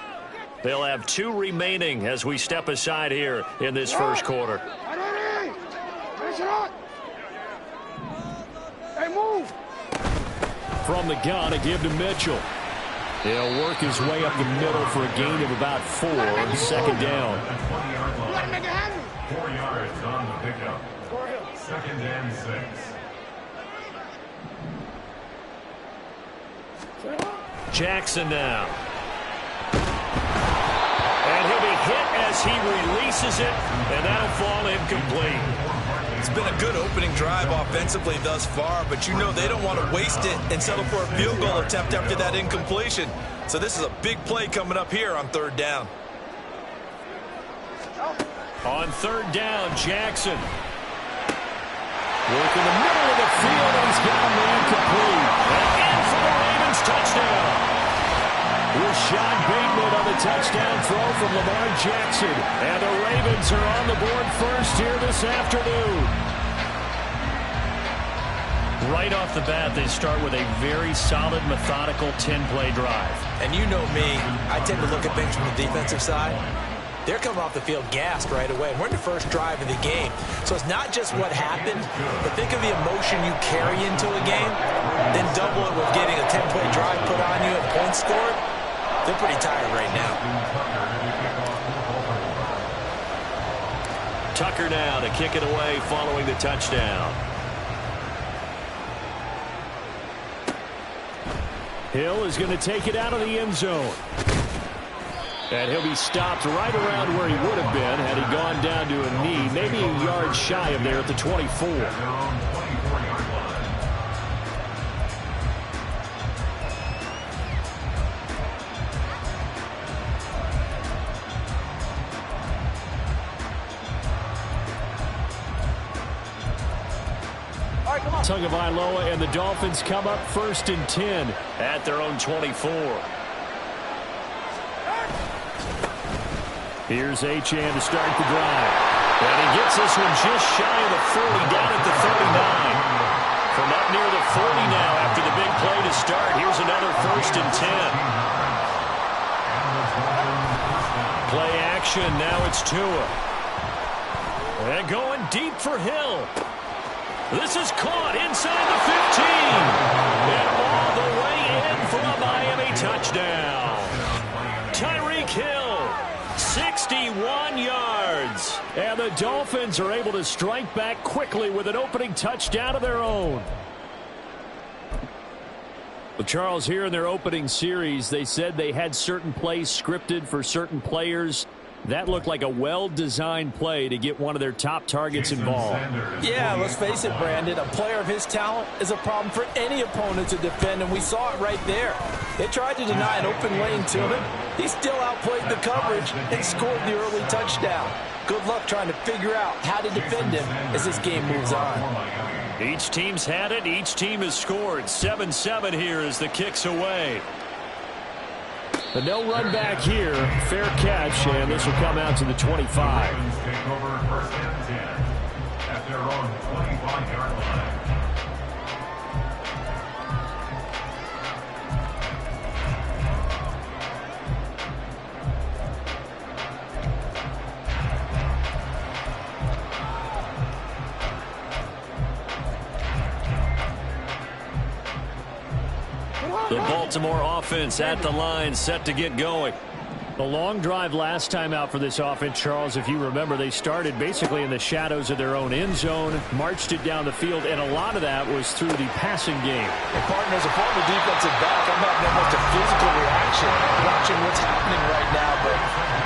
They'll have 2 remaining as we step aside here in this 1st quarter. From the gun, a give to Mitchell. He'll work his way up the middle for a gain of about 4. 2nd down. 4 yards on the pickup. 2nd and 6. Jackson now. And he'll be hit as he releases it, and that'll fall incomplete. It's been a good opening drive offensively thus far, but you know they don't want to waste it and settle for a field goal attempt after that incompletion. So this is a big play coming up here on 3rd down. On 3rd down, Jackson. Work in the middle of the field, and he's got a man complete. And in for the Ravens touchdown. Rashad Bateman on the touchdown throw from Lamar Jackson. And the Ravens are on the board first here this afternoon. Right off the bat, they start with a very solid, methodical 10-play drive. And you know me, I tend to look at things from the defensive side. They're coming off the field gassed right away. We're in the first drive of the game. So it's not just what happened, but think of the emotion you carry into a game, then double it with getting a 10-play drive put on you and points scored. They're pretty tired right now. Tucker now to kick it away following the touchdown. Hill is going to take it out of the end zone. And he'll be stopped right around where he would have been had he gone down to a knee, maybe a yard shy of there at the 24. Tagovailoa and the Dolphins come up 1st and 10 at their own 24. Here's Achane to start the drive. And he gets this one just shy of the 40, down at the 39. From up near the 40 now after the big play to start. Here's another 1st and 10. Play action, now it's Tua. And going deep for Hill. This is caught inside the 15. And all the way in for a Miami touchdown. Tyreek Hill, 61 yards. And the Dolphins are able to strike back quickly with an opening touchdown of their own. Well, Charles, here in their opening series, they said they had certain plays scripted for certain players. That looked like a well-designed play to get one of their top targets involved. Yeah, let's face it, Brandon. A player of his talent is a problem for any opponent to defend, and we saw it right there. They tried to deny an open lane to him. He still outplayed the coverage and scored the early touchdown. Good luck trying to figure out how to defend him as this game moves on. Each team's had it. Each team has scored. 7-7 here as the kick's away. But no run back here. Fair catch, and this will come out to the 25. Ravens take over first and 10 at their own 25-yard line. The Baltimore offense at the line, set to get going. The long drive last time out for this offense, Charles, if you remember, they started basically in the shadows of their own end zone, marched it down the field, and a lot of that was through the passing game. And partner, as a former defensive back, I'm having almost a physical reaction watching what's happening right now. But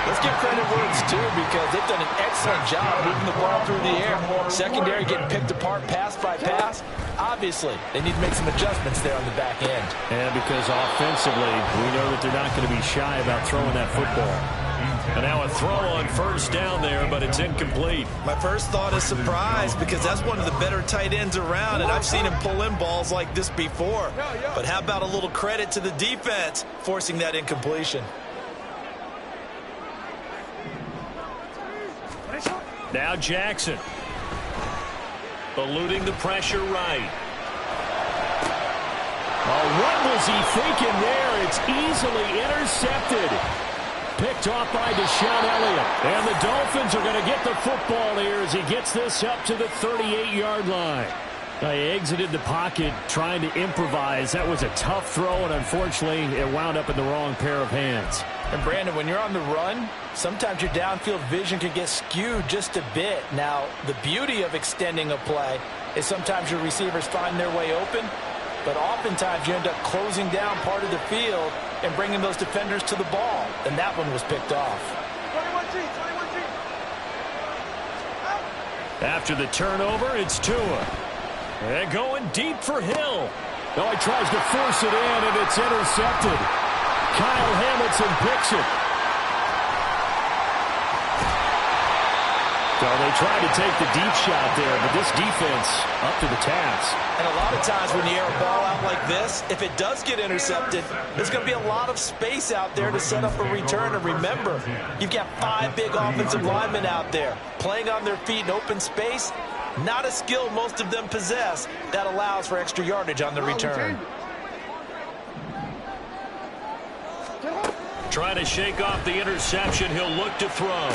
let's give credit where it's due because they've done an excellent job moving the ball through the air. Secondary getting picked apart pass by pass. Obviously, they need to make some adjustments there on the back end. And because offensively, we know that they're not going to be shy about throwing that football. And now a throw on first down there, but it's incomplete. My first thought is surprise because that's one of the better tight ends around, and I've seen him pull in balls like this before. But how about a little credit to the defense forcing that incompletion? Now Jackson. Eluding the pressure right. Oh, what was he thinking there? It's easily intercepted. Picked off by Deshaun Elliott. And the Dolphins are going to get the football here as he gets this up to the 38-yard line. He exited the pocket trying to improvise. That was a tough throw, and unfortunately, it wound up in the wrong pair of hands. And Brandon, when you're on the run, sometimes your downfield vision can get skewed just a bit. Now, the beauty of extending a play is sometimes your receivers find their way open, but oftentimes you end up closing down part of the field and bringing those defenders to the ball. And that one was picked off. 21G. After the turnover, it's Tua. And going deep for Hill. Oh, he tries to force it in, and it's intercepted. Kyle Hamilton picks it. So they tried to take the deep shot there, but this defense up to the task. And a lot of times when you air a ball out like this, if it does get intercepted, there's going to be a lot of space out there to set up a return. And remember, you've got 5 big offensive linemen out there playing on their feet in open space. Not a skill most of them possess that allows for extra yardage on the return. Trying to shake off the interception. He'll look to throw.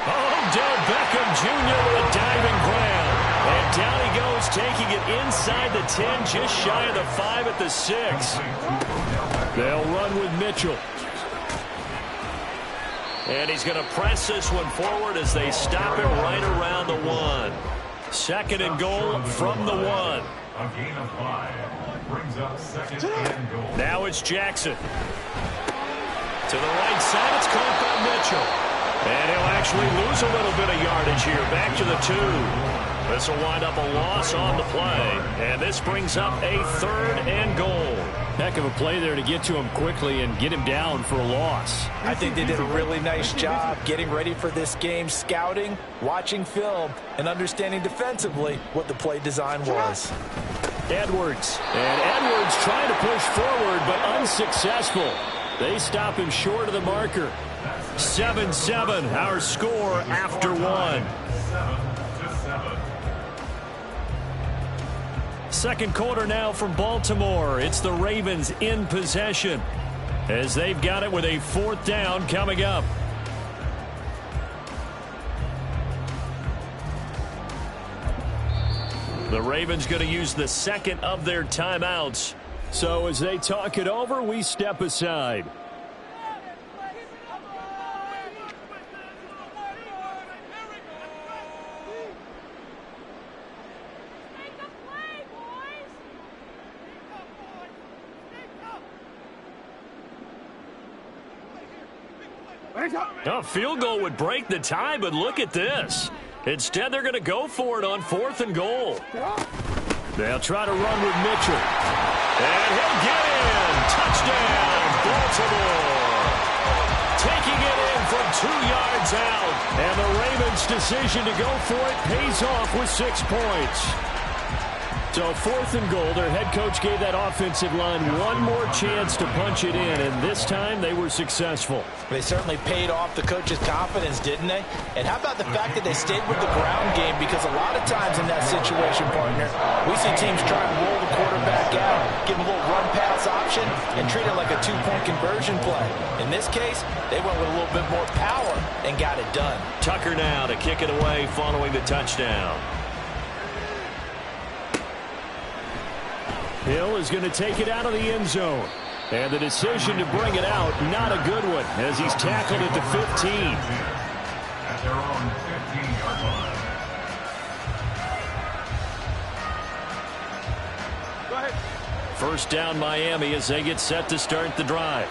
Odell Beckham Jr. with a diving grab. And down he goes, taking it inside the 10, just shy of the 5 at the 6. They'll run with Mitchell. And he's going to press this one forward as they stop him right around the 1. Second and goal from the 1. A gain of 5 brings up second and goal. Now it's Jackson. To the right side, it's caught by Mitchell. And he'll actually lose a little bit of yardage here. Back to the 2. This will wind up a loss on the play. And this brings up a 3rd and goal. Heck of a play there to get to him quickly and get him down for a loss. I think they did a really nice job getting ready for this game, scouting, watching film, and understanding defensively what the play design was. Edwards. And Edwards trying to push forward, but unsuccessful. They stop him short of the marker. 7-7, our score after 1. 7-7. Second quarter now from Baltimore. It's the Ravens in possession as they've got it with a 4th down coming up. The Ravens going to use the second of their timeouts. So as they talk it over, we step aside. A field goal would break the tie, but look at this. Instead, they're going to go for it on 4th and goal. They'll try to run with Mitchell. And he'll get in. Touchdown, Baltimore. Taking it in from 2 yards out. And the Ravens' decision to go for it pays off with 6 points. So 4th and goal, their head coach gave that offensive line one more chance to punch it in, and this time they were successful. They certainly paid off the coach's confidence, didn't they? And how about the fact that they stayed with the ground game? Because a lot of times in that situation, partner, we see teams try and roll the quarterback out, give him a little run-pass option, and treat it like a 2-point conversion play. In this case, they went with a little bit more power and got it done. Tucker now to kick it away following the touchdown. Hill is going to take it out of the end zone. And the decision to bring it out, not a good one, as he's tackled at the 15. At their own 15-yard line. Go ahead. First down Miami as they get set to start the drive.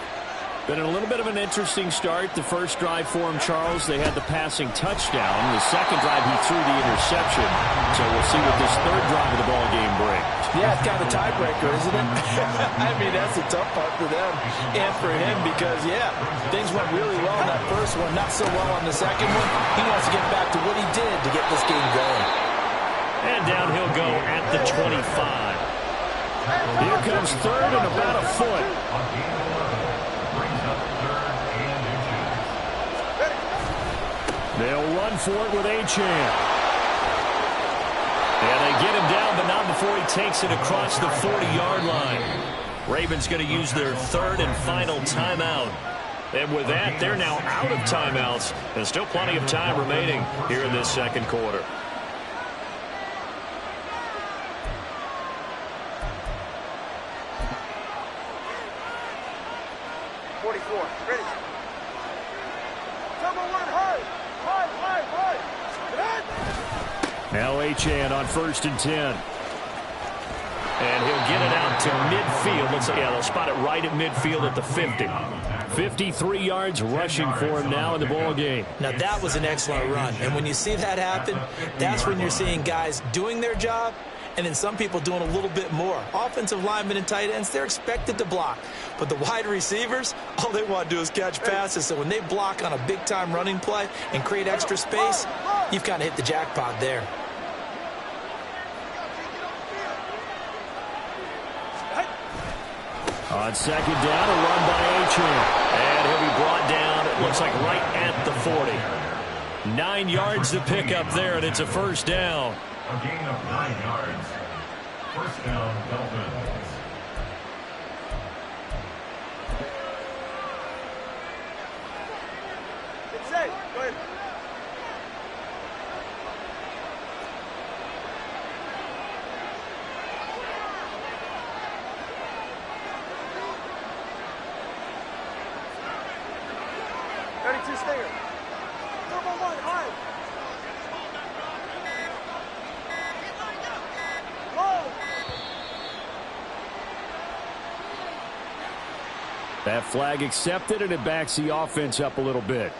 Been a little bit of an interesting start. The first drive for him, Charles, they had the passing touchdown. The second drive, he threw the interception. So we'll see what this third drive of the ball game brings. Yeah, it's kind of a tiebreaker, isn't it? I mean, that's the tough part for them and for him because, yeah, things went really well in that first one, not so well on the second one. He wants to get back to what he did to get this game going. And down he'll go at the 25. Here comes third and about a foot. They'll run for it with Achane. And they get him down, but not before he takes it across the 40-yard line. Ravens going to use their third and final timeout. And with that, they're now out of timeouts. There's still plenty of time remaining here in this second quarter. Now Achane on 1st and 10. And he'll get it out to midfield. They'll spot it right at midfield at the 50. 53 yards rushing for him now in the ball game. Now that was an excellent run. And when you see that happen, that's when you're seeing guys doing their job and then some people doing a little bit more. Offensive linemen and tight ends, they're expected to block. But the wide receivers, all they want to do is catch passes. So when they block on a big-time running play and create extra space, you've kind of hit the jackpot there. On second down, a run by Achane. And he'll be brought down, it looks like right at the 40. 9 yards to pick up there, and it's a first down. A gain of 9 yards. First down, Dolphins. It's safe. Go ahead. Stinger. 4-1, high. That flag accepted, and it backs the offense up a little bit.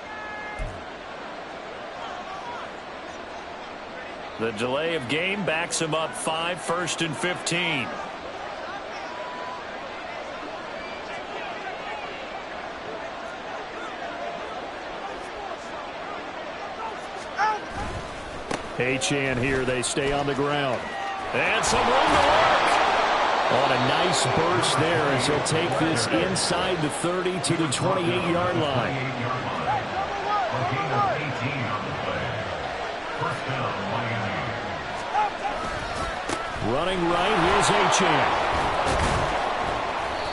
The delay of game backs him up 5, 1st and 15. Achane here, they stay on the ground. And some room to work. On a nice burst there as he'll take this inside the 30 to the 28-yard line. A gain of 18 on the play. First down, Miami. Running right, here's Achane.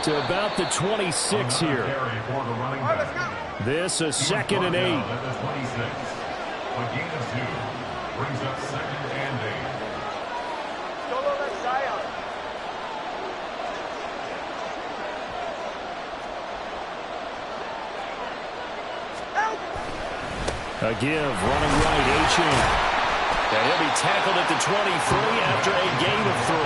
To about the 26 here. This a 2nd and 8. A gain of 2. Brings up 2nd and 8. A give, running right, Achane. And he'll be tackled at the 23 after a gain of 3.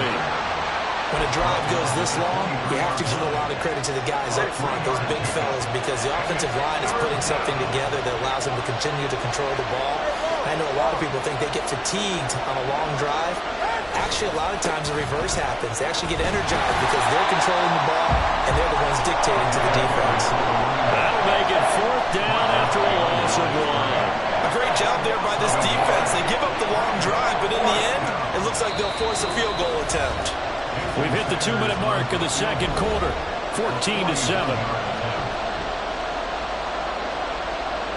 When a drive goes this long, you have to give a lot of credit to the guys up front, those big fellas, because the offensive line is putting something together that allows them to continue to control the ball. I know a lot of people think they get fatigued on a long drive. Actually, a lot of times the reverse happens. They actually get energized because they're controlling the ball, and they're the ones dictating to the defense. That'll make it 4th down after a loss of 1. A great job there by this defense. They give up the long drive, but in the end, it looks like they'll force a field goal attempt. We've hit the 2-minute mark of the second quarter, 14-7.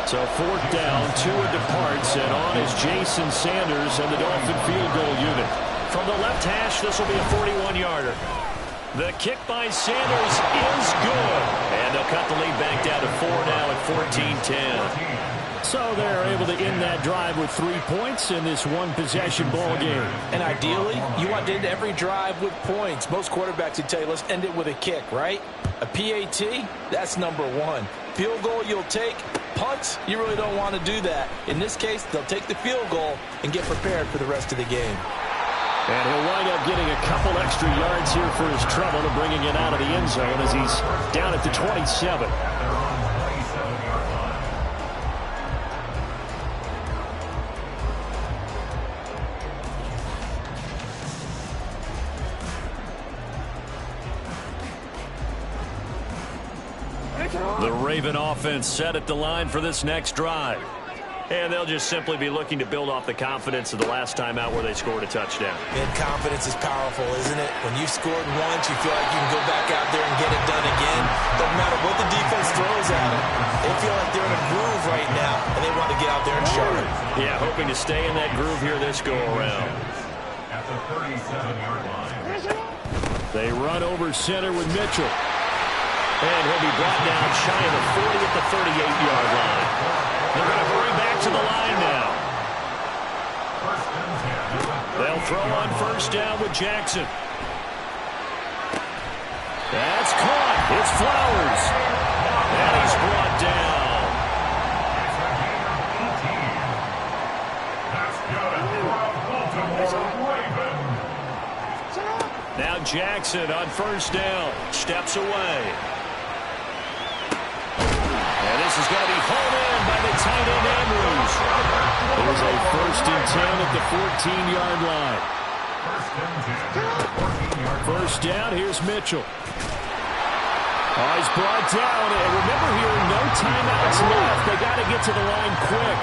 So 4th down, Tua departs, and on is Jason Sanders and the Dolphin field goal unit. From the left hash, this will be a 41-yarder. The kick by Sanders is good. And they'll cut the lead back down to 4 now at 14-10. So they're able to end that drive with 3 points in this one-possession ball game. And ideally, you want to end every drive with points. Most quarterbacks would tell you, let's end it with a kick, right? A PAT, that's number 1. Field goal you'll take. Punts, you really don't want to do that. In this case, they'll take the field goal and get prepared for the rest of the game. And he'll wind up getting a couple extra yards here for his trouble to bringing it out of the end zone as he's down at the 27. The Raven offense set at the line for this next drive. And they'll just simply be looking to build off the confidence of the last time out where they scored a touchdown. And confidence is powerful, isn't it? When you've scored once, you feel like you can go back out there and get it done again. Doesn't matter what the defense throws at them. They feel like they're in a groove right now, and they want to get out there and show it. Yeah, hoping to stay in that groove here this go-around. At the 37-yard line. They run over center with Mitchell. And he'll be brought down shy of the 40 at the 38-yard line. They're going to hurry back to the line now. They'll throw on 1st down with Jackson. That's caught. It's Flowers. And he's brought down. That's good. Now Jackson on 1st down. Steps away. And this is going to be hauled in by the tight end Andrews. There's a 1st and 10 at the 14-yard line. 1st down, here's Mitchell. Oh, he's brought down. And remember here, no timeouts left. They got to get to the line quick.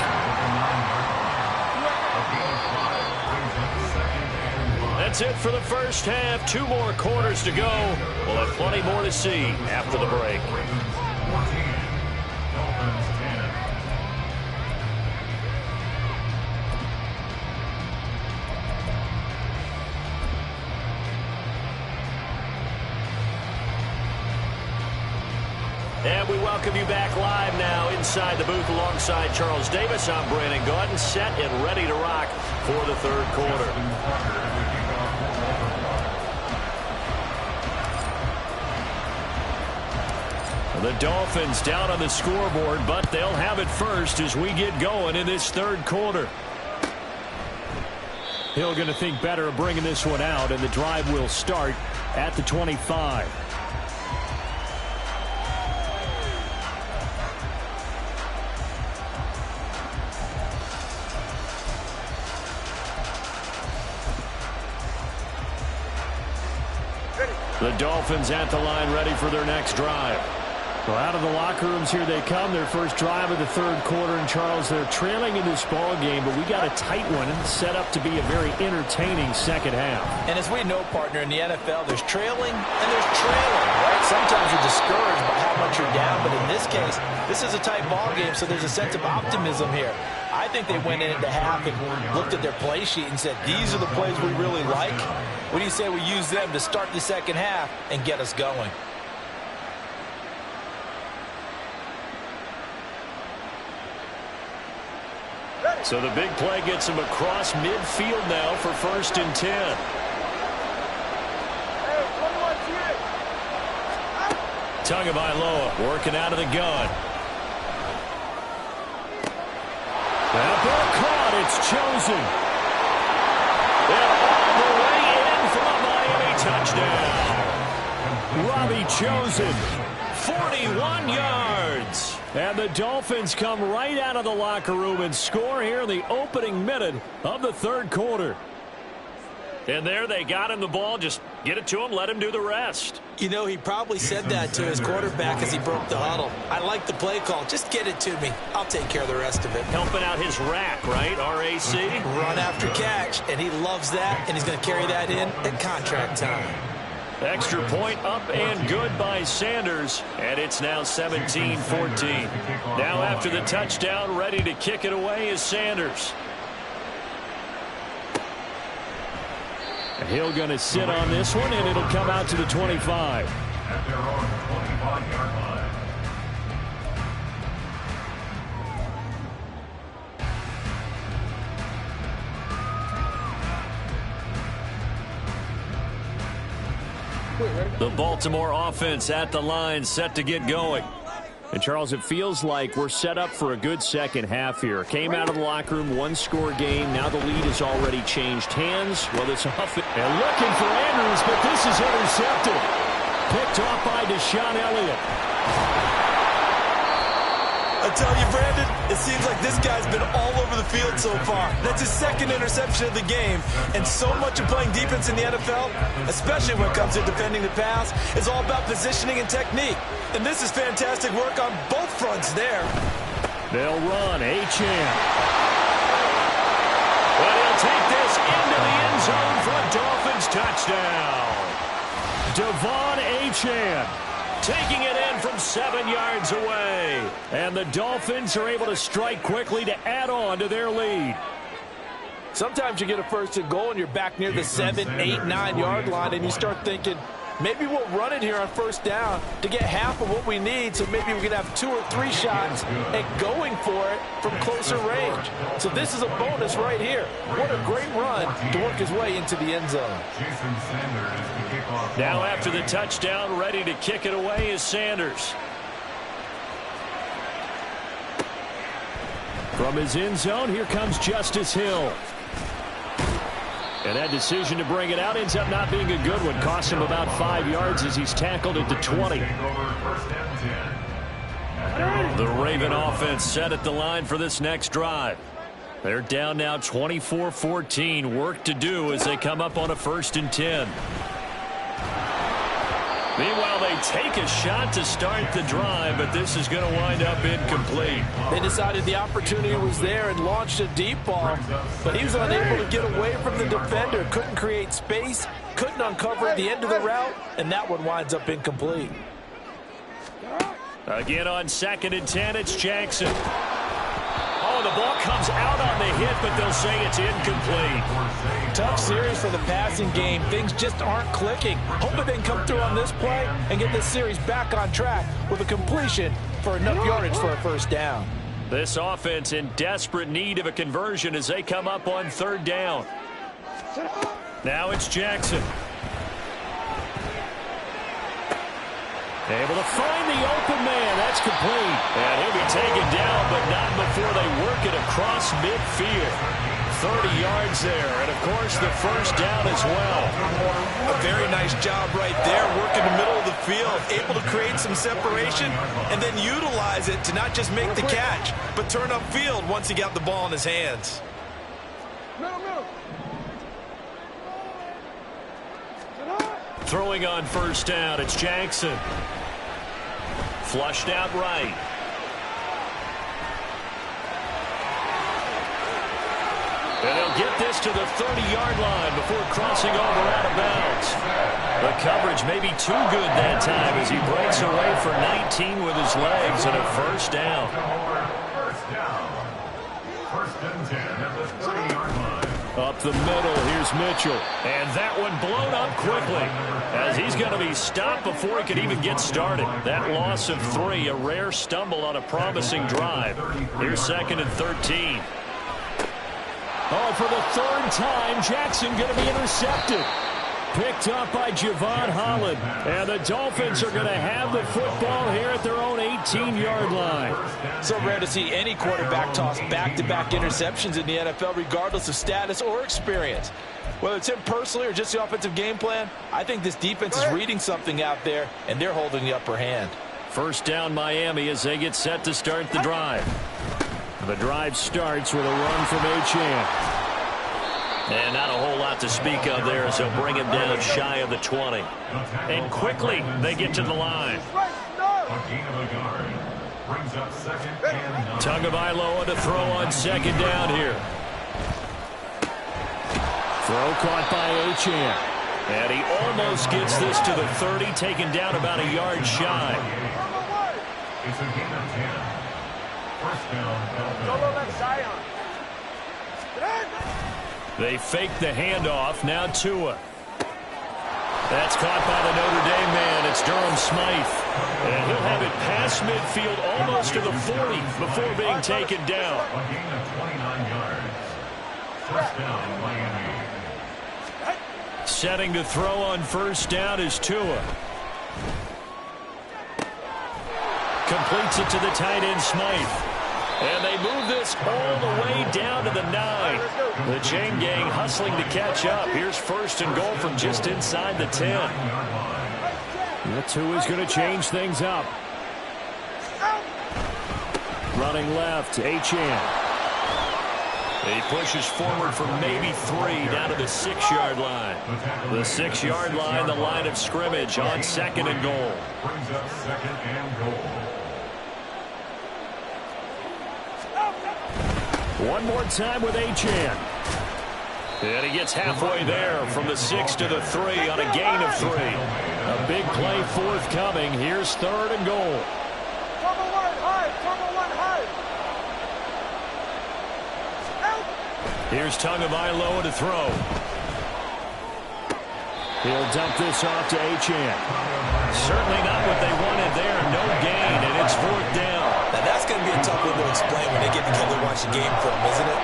That's it for the first half. 2 more quarters to go. We'll have plenty more to see after the break. And we welcome you back live now inside the booth alongside Charles Davis. I'm Brandon Gaudin, set and ready to rock for the 3rd quarter. The Dolphins down on the scoreboard, but they'll have it first as we get going in this 3rd quarter. Hill going to think better of bringing this one out, and the drive will start at the 25. The Dolphins at the line ready for their next drive. Well, out of the locker rooms here they come. Their first drive of the 3rd quarter. And, Charles, they're trailing in this ball game, but we got a tight one set up to be a very entertaining second half. And as we know, partner, in the NFL, there's trailing and there's trailing, right? Sometimes you're discouraged by how much you're down, but in this case, this is a tight ball game, so there's a sense of optimism here. I think they went into half and looked at their play sheet and said, these are the plays we really like. What do you say we use them to start the second half and get us going? So the big play gets him across midfield now for 1st and 10. Tagovailoa working out of the gun. That ball caught. It's chosen. And all the way in from a Miami touchdown. Robbie Chosen, 41 yards. And the Dolphins come right out of the locker room and score here in the opening minute of the third quarter. And there they got him the ball. Just get it to him, let him do the rest. You know, he probably said that to his quarterback as he broke the huddle. I like the play call. Just get it to me. I'll take care of the rest of it. Helping out his rack, right? R-A-C? Run after catch, and he loves that, and he's going to carry that in at contract time. Extra point up and good by Sanders, and it's now 17-14. Now after the touchdown, ready to kick it away is Sanders. And he'll going to sit on this one, and it'll come out to the 25. At their own 25-yard line. The Baltimore offense at the line, set to get going. And, Charles, it feels like we're set up for a good second half here. Came out of the locker room, one-score game. Now the lead has already changed hands. Well, it's off. And looking for Andrews, but this is intercepted. Picked off by Deshaun Elliott. I tell you, Brandon, it seems like this guy's been all over the field so far. That's his second interception of the game. And so much of playing defense in the NFL, especially when it comes to defending the pass, is all about positioning and technique. And this is fantastic work on both fronts there. They'll run. Achane. But he'll take this into the end zone for a Dolphins touchdown. Devon Achane taking it in from 7 yards away. And the Dolphins are able to strike quickly to add on to their lead. Sometimes you get a first and goal and you're back near the 7, 8, 9 yard line and you start thinking, maybe we'll run it here on first down to get half of what we need, so maybe we can have 2 or 3 shots at going for it from closer range. So this is a bonus right here. What a great run to work his way into the end zone. Jason Sanders to kick off. Now after the touchdown, ready to kick it away is Sanders. From his end zone, here comes Justice Hill. And that decision to bring it out ends up not being a good one. Cost him about 5 yards as he's tackled at the 20. The Raven offense set at the line for this next drive. They're down now 24-14. Work to do as they come up on a 1st and 10. Meanwhile, they take a shot to start the drive, but this is going to wind up incomplete. They decided the opportunity was there and launched a deep ball, but he was unable to get away from the defender, couldn't create space, couldn't uncover the end of the route, and that one winds up incomplete. Again on 2nd and 10, it's Jackson. Oh, the ball comes out on the hit, but they'll say it's incomplete. Tough series for the passing game. Things just aren't clicking. Hoping they can come through on this play and get this series back on track with a completion for enough yardage for a first down. This offense in desperate need of a conversion as they come up on 3rd down. Now it's Jackson. Able to find the open man. That's complete. And he'll be taken down, but not before they work it across midfield. 30 yards there, and of course the first down as well. A very nice job right there, working the middle of the field, able to create some separation and then utilize it to not just make the catch, but turn upfield once he got the ball in his hands. Throwing on 1st down, it's Jackson. Flushed out right. And they'll get this to the 30-yard line before crossing over out of bounds. The coverage may be too good that time as he breaks away for 19 with his legs and a 1st down. 1st and 10 at the 30-yard line. Up the middle, here's Mitchell. And that one blown up quickly as he's going to be stopped before he could even get started. That loss of 3, a rare stumble on a promising drive. Here's 2nd and 13. Oh, for the 3rd time, Jackson going to be intercepted. picked up by Javon Holland. And the Dolphins are going to have the football here at their own 18-yard line. So rare to see any quarterback toss back-to-back interceptions in the NFL, regardless of status or experience. Whether it's him personally or just the offensive game plan, I think this defense is reading something out there, and they're holding the upper hand. First down Miami as they get set to start the drive. The drive starts with a run from Achane. And not a whole lot to speak of there, so bring him down shy of the 20. And quickly they get to the line. Tagovailoa to throw on second down here. Throw caught by Achane. And he almost gets this to the 30, taken down about a yard shy. It's a gain of 10. First down, They fake the handoff. Now Tua. That's caught by the Notre Dame man. It's Durham Smythe. And he'll have it past midfield almost to the 40 before being taken down. a gain of 29 yards. First down, Miami. Setting to throw on first down is Tua. Completes it to the tight end Smythe. And they move this all the way down to the 9. The chain gang hustling to catch up. Here's first and goal from just inside the 10. The Tua's going to change things up. Running left, Achane. He pushes forward for maybe 3 down to the 6-yard line. The 6-yard line, the line of scrimmage on second and goal. Brings up second and goal. One more time with Achane. And he gets halfway there from the 6 to the 3 on a gain of 3. A big play forthcoming. Here's third and goal. Here's Tagovailoa to throw. He'll dump this off to Achane. Certainly not what they wanted there. No gain, and it's fourth down. Now that's going to be a tough one to explain when they get together and watch the game film, isn't it?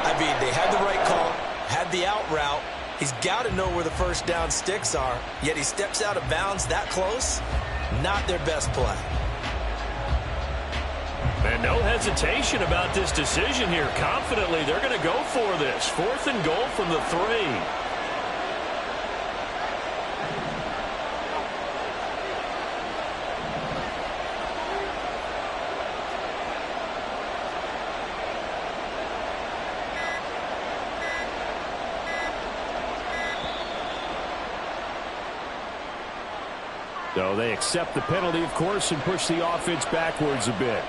I mean, they had the right call, had the out route. He's got to know where the first down sticks are, yet he steps out of bounds that close. Not their best play. And no hesitation about this decision here. Confidently, they're going to go for this. Fourth and goal from the 3. So they accept the penalty, of course, and push the offense backwards a bit.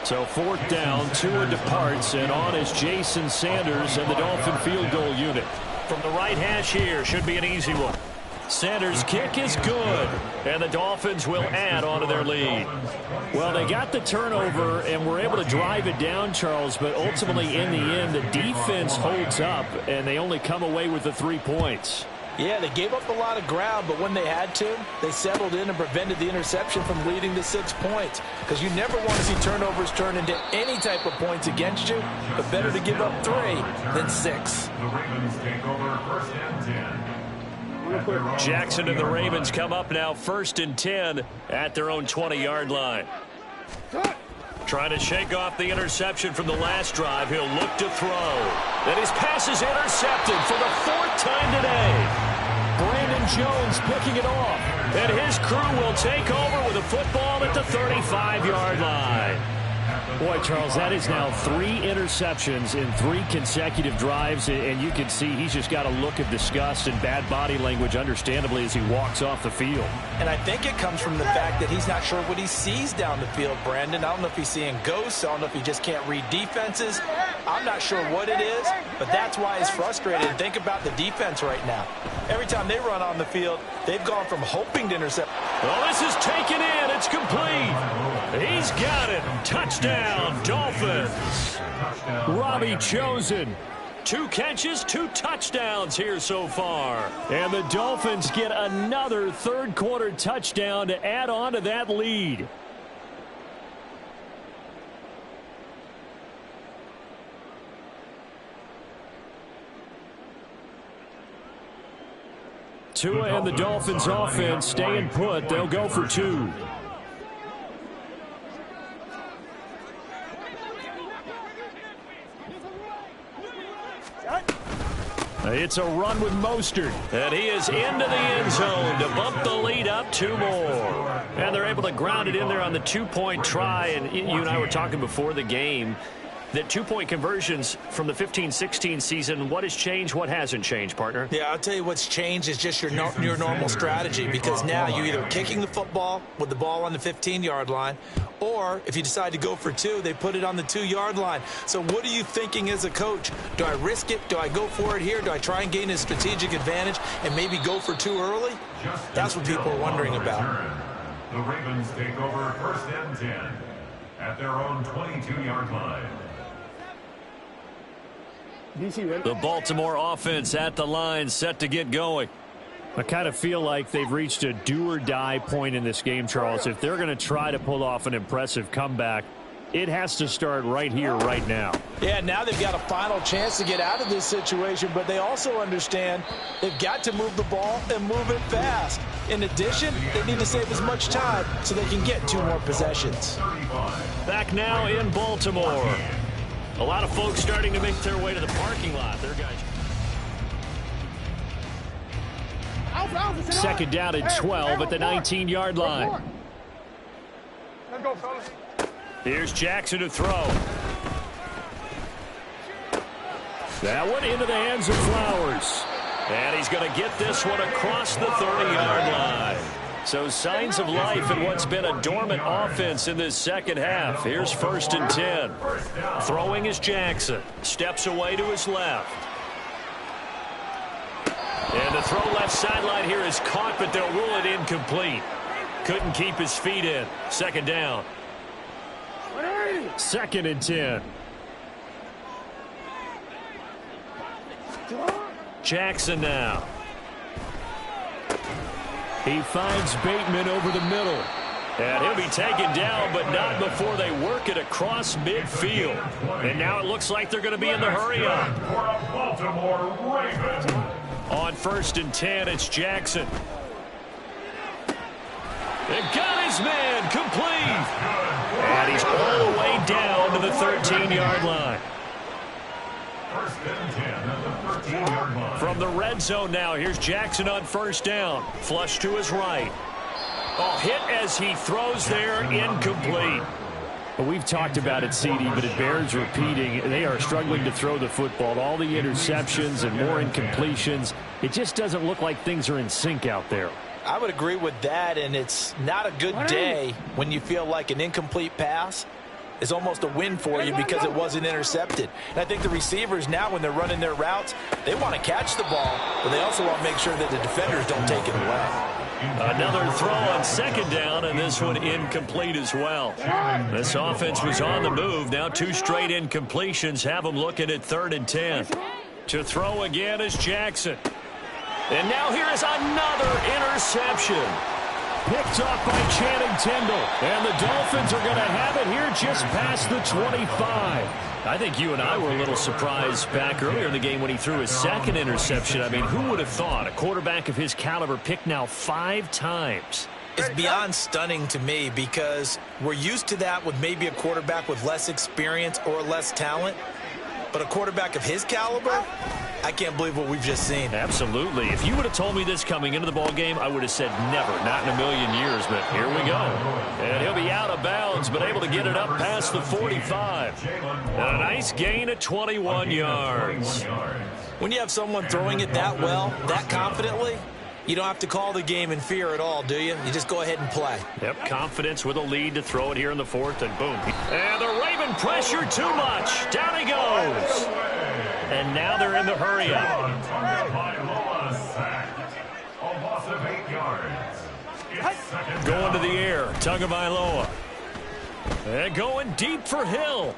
So fourth down, Tua departs, and on is Jason Sanders and the Dolphin field goal unit. From the right hash here, should be an easy one. Sanders' kick is good, and the Dolphins will add on to their lead. Well, they got the turnover and were able to drive it down, Charles, but ultimately in the end, the defense holds up, and they only come away with the 3 points. Yeah, they gave up a lot of ground, but when they had to, they settled in and prevented the interception from leading to 6 points. Because you never want to see turnovers turn into any type of points against you, but better to give up 3 than 6. The Ravens take over first and 10. Jackson and the Ravens come up now first and 10 at their own 20-yard line. Trying to shake off the interception from the last drive. He'll look to throw. Then his pass is intercepted for the 4th time today. Brandon Jones picking it off. And his crew will take over with a football at the 35-yard line. Boy, Charles, that is now 3 interceptions in 3 consecutive drives, and you can see he's just got a look of disgust and bad body language, understandably, as he walks off the field. And I think it comes from the fact that he's not sure what he sees down the field, Brandon. I don't know if he's seeing ghosts. I don't know if he just can't read defenses. I'm not sure what it is, but that's why he's frustrated. And think about the defense right now. Every time they run on the field, they've gone from hoping to intercept. Well, this is taken in. It's complete. He's got it. Touchdown, Dolphins. Robbie Chosen. 2 catches, 2 touchdowns here so far. And the Dolphins get another third-quarter touchdown to add on to that lead. Tua and the Dolphins offense staying put. They'll go for 2. It's a run with Mostert, and he is into the end zone to bump the lead up 2 more. And they're able to ground it in there on the 2-point try. And you and I were talking before the game that 2-point conversions from the 15-16 season, what has changed, what hasn't changed, partner? Yeah, I'll tell you what's changed is just your normal strategy, because now you're either kicking the football with the ball on the 15-yard line, or if you decide to go for 2, they put it on the 2-yard line. So what are you thinking as a coach? Do I risk it? Do I go for it here? Do I try and gain a strategic advantage and maybe go for 2 early? That's what people are wondering about. The Ravens take over 1st and 10 at their own 22-yard line. The Baltimore offense at the line, set to get going. I kind of feel like they've reached a do-or-die point in this game, Charles. If they're going to try to pull off an impressive comeback, it has to start right here, right now. Yeah, now they've got a final chance to get out of this situation, but they also understand they've got to move the ball and move it fast. In addition, they need to save as much time so they can get 2 more possessions. Back now in Baltimore. A lot of folks starting to make their way to the parking lot. Their guys. 2nd down and 12 at the 19-yard line. Let's go, fellas. Here's Jackson to throw. That one into the hands of Flowers. And he's going to get this one across the 30-yard line. So signs of life in what's been a dormant offense in this second half. Here's 1st and 10. Throwing is Jackson. Steps away to his left. And the throw left sideline here is caught, but they'll rule it incomplete. Couldn't keep his feet in. 2nd down. 2nd and 10. Jackson now. He finds Bateman over the middle. And he'll be taken down, but not before they work it across midfield. And now it looks like they're going to be in the hurry-up. On 1st and 10, it's Jackson. They got his man complete. And he's all the way down to the 13-yard line. 1st and 10 at the 13-yard line. From the red zone now, here's Jackson on 1st down. Flush to his right. Oh, hit as he throws there, incomplete. Well, we've talked about it, CD, but it bears repeating. They are struggling to throw the football. All the interceptions and more incompletions. It just doesn't look like things are in sync out there. I would agree with that, and it's not a good day when you feel like an incomplete pass is almost a win for you because it wasn't intercepted. And I think the receivers now, when they're running their routes, they want to catch the ball, but they also want to make sure that the defenders don't take it away. Another throw on 2nd down, and this one incomplete as well. This offense was on the move. Now 2 straight incompletions have them looking at 3rd and 10. To throw again is Jackson. And now here is another interception. Picked off by Channing Tindall. And the Dolphins are going to have it here just past the 25. I think you and I were a little surprised back earlier in the game when he threw his 2nd interception. I mean, who would have thought a quarterback of his caliber picked now 5 times? It's beyond stunning to me, because we're used to that with maybe a quarterback with less experience or less talent. But a quarterback of his caliber, I can't believe what we've just seen. Absolutely. If you would have told me this coming into the ball game, I would have said never, not in a million years. But here we go. And he'll be out of bounds, but able to get it up past the 45. And a nice gain of 21 yards. When you have someone throwing it that well, that confidently, you don't have to call the game in fear at all, do you? You just go ahead and play. Yep, confidence with a lead to throw it here in the 4th, and boom. And the Raven pressure too much. Down he goes. And now they're in the hurry-up. Going to the air, Tagovailoa. And going deep for Hill.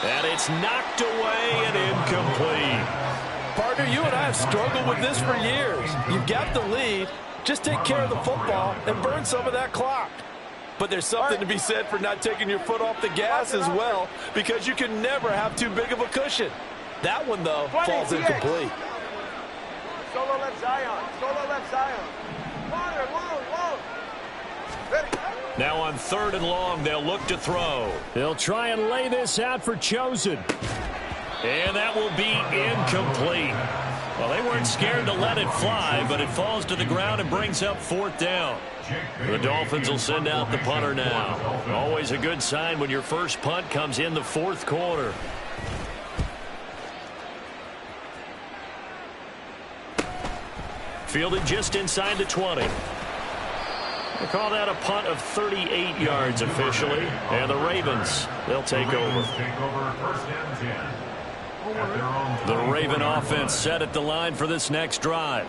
And it's knocked away and incomplete. Partner, you and I have struggled with this for years. You've got the lead. Just take care of the football and burn some of that clock. But there's something to be said for not taking your foot off the gas as well, because you can never have too big of a cushion. That one, though, falls incomplete. Solo left Zion. Solo left Zion. Water, whoa. Ready. Now on 3rd and long, they'll look to throw. They'll try and lay this out for Chosen. And that will be incomplete. Well, they weren't scared to let it fly, but it falls to the ground and brings up 4th down. The Dolphins will send out the punter now. Always a good sign when your first punt comes in the 4th quarter. Fielded just inside the 20. They call that a punt of 38 yards officially. And the Ravens, they'll take over. The Raven offense set at the line for this next drive.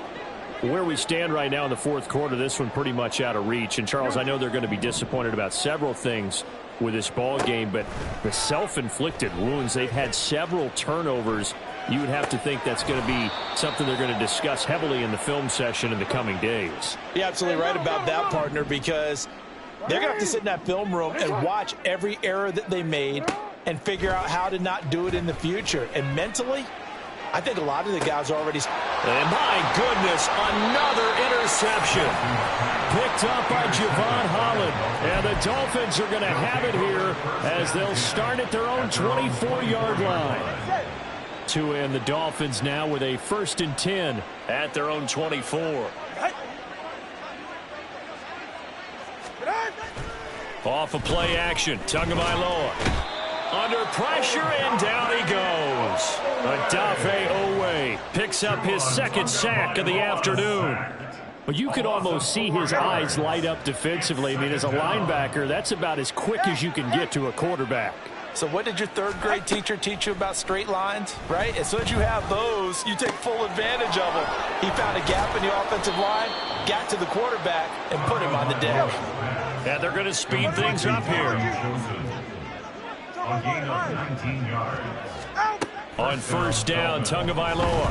Where we stand right now in the 4th quarter, this one pretty much out of reach. And, Charles, I know they're going to be disappointed about several things with this ball game, but the self-inflicted wounds, they've had several turnovers. You would have to think that's going to be something they're going to discuss heavily in the film session in the coming days. You're absolutely right about that, partner, because they're going to have to sit in that film room and watch every error that they made and figure out how to not do it in the future. And mentally, I think a lot of the guys are already... And my goodness, another interception. Picked up by Javon Holland. And the Dolphins are going to have it here as they'll start at their own 24-yard line. To end the Dolphins now with a 1st and 10 at their own 24. Off of play action, Tagovailoa. Under pressure, and down he goes. Odafe Oweh picks up his 2nd sack of the afternoon. But you could almost see his eyes light up defensively. I mean, as a linebacker, that's about as quick as you can get to a quarterback. So what did your 3rd grade teacher teach you about straight lines, right? As soon as you have those, you take full advantage of them. He found a gap in the offensive line, got to the quarterback, and put him on the dash. And they're going to speed things up here. A gain of 19 yards. On 1st down, Tagovailoa.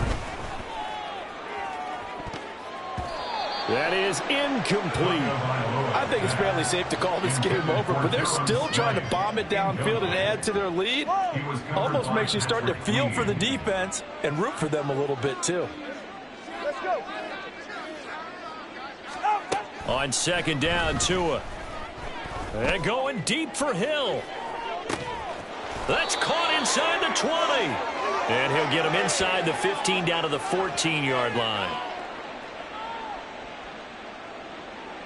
That is incomplete. I think it's fairly safe to call this game over, but they're still trying to bomb it downfield and add to their lead. Almost makes you start to feel for the defense and root for them a little bit, too. Let's go. On 2nd down, Tua. And going deep for Hill. That's caught inside the 20. And he'll get him inside the 15 down to the 14-yard line.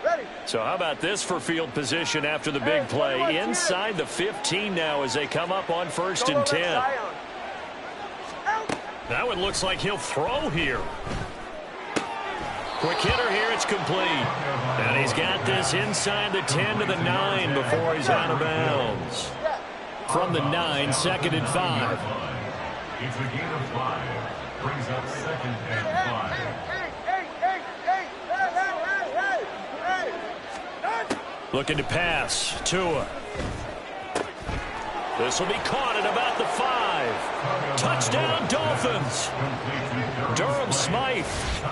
Ready. So how about this for field position after the big play? Inside the 15 now as they come up on 1st and 10. That one looks like he'll throw here. Quick hitter here, it's complete. And he's got this inside the 10 to the 9 before he's out of bounds. From the 9, 2nd and 5. It's a gain of 5. Brings up 2nd and 5. Looking to pass. Tua. This will be caught at about the 5. Touchdown, Dolphins. Durham Smythe,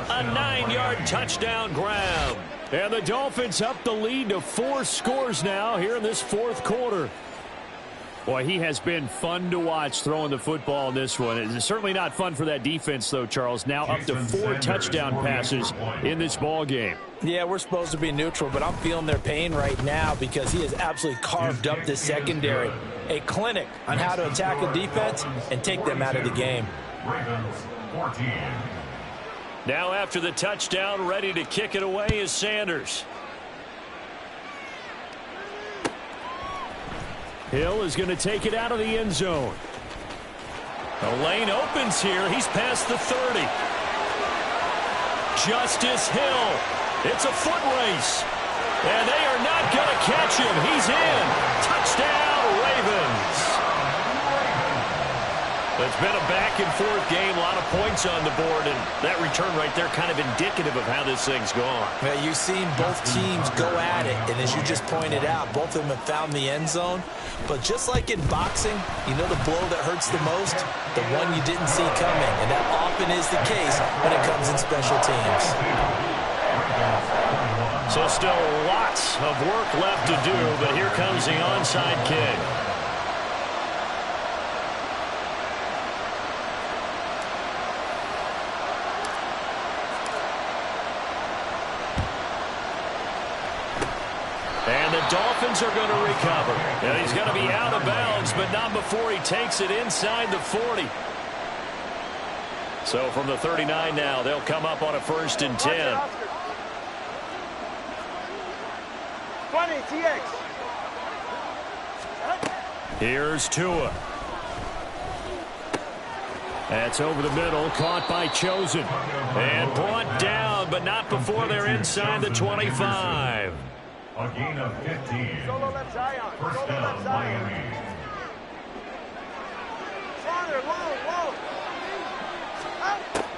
a 9-yard touchdown grab. And the Dolphins up the lead to 4 scores now here in this 4th quarter. Boy, he has been fun to watch throwing the football in this one. It's certainly not fun for that defense, though, Charles. Now up to 4 touchdown passes in this ball game. Yeah, we're supposed to be neutral, but I'm feeling their pain right now because he has absolutely carved up this secondary. A clinic on how to attack a defense and take them out of the game. Ravens 14. Now after the touchdown, ready to kick it away is Sanders. Hill is going to take it out of the end zone. The lane opens here. He's past the 30. Justice Hill. It's a foot race. And they are not going to catch him. He's in. Touchdown, Ravens. It's been a back-and-forth game, a lot of points on the board, and that return right there kind of indicative of how this thing's gone. Yeah, you've seen both teams go at it, and as you just pointed out, both of them have found the end zone. But just like in boxing, you know the blow that hurts the most? The one you didn't see coming, and that often is the case when it comes in special teams. So still lots of work left to do, but here comes the onside kick. And the Dolphins are going to recover. And he's going to be out of bounds, but not before he takes it inside the 40. So from the 39 now, they'll come up on a 1st and 10. 20, TX. Here's Tua. That's over the middle, caught by Chosen. And brought down, but not before they're inside the 25. A gain of 15. Solo left Zion. First Solo down, left Zion. Miami. Father, whoa.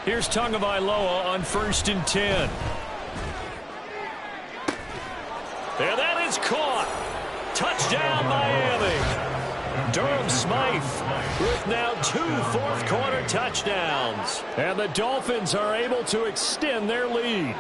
Here's Tagovailoa on 1st and 10. And that is caught. Touchdown, Miami. Durham Smythe with now 2 fourth-quarter touchdowns. And the Dolphins are able to extend their lead.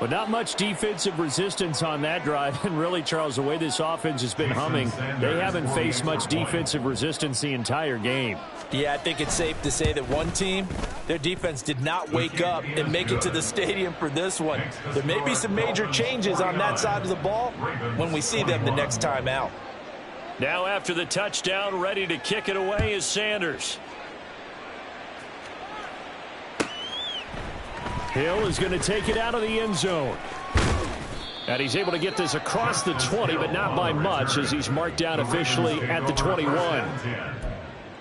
But not much defensive resistance on that drive. And really, Charles, the way this offense has been humming, they haven't faced much defensive resistance the entire game. Yeah, I think it's safe to say that one team, their defense did not wake up and make it to the stadium for this one. There may be some major changes on that side of the ball when we see them the next time out. Now after the touchdown, ready to kick it away is Sanders. Hill is going to take it out of the end zone. And he's able to get this across the 20, but not by much, as he's marked down officially at the 21.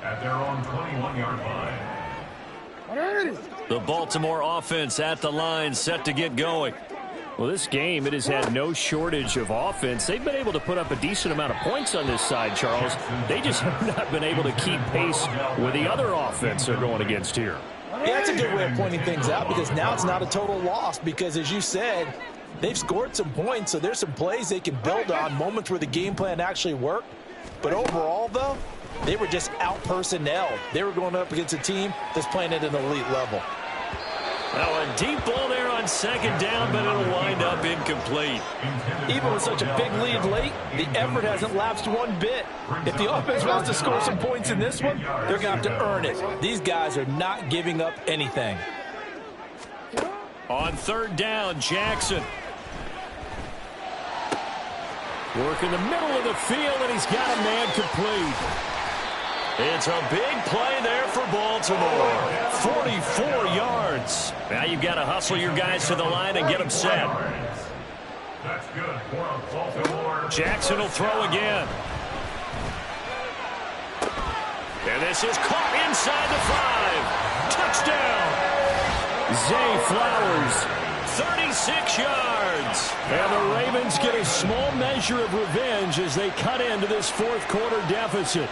At their own 21-yard line. The Baltimore offense at the line, set to get going. Well, this game, it has had no shortage of offense. They've been able to put up a decent amount of points on this side, Charles. They just have not been able to keep pace with the other offense they're going against here. Yeah, that's a good way of pointing things out, because now it's not a total loss, because as you said, they've scored some points, so there's some plays they can build on, moments where the game plan actually worked. But overall, though, they were just out-personnel. They were going up against a team that's playing at an elite level. Now a deep ball there on 2nd down, but it'll wind up incomplete. Even with such a big lead late, the effort hasn't lapsed one bit. If the offense wants to score some points in this one, they're going to have to earn it. These guys are not giving up anything. On 3rd down, Jackson. Working the middle of the field, and he's got a man complete. It's a big play there for Baltimore. 44 yards. Now you've got to hustle your guys to the line and get them set. That's good for Baltimore. Jackson will throw again. And this is caught inside the 5. Touchdown. Zay Flowers, 36 yards. And the Ravens get a small measure of revenge as they cut into this 4th-quarter deficit.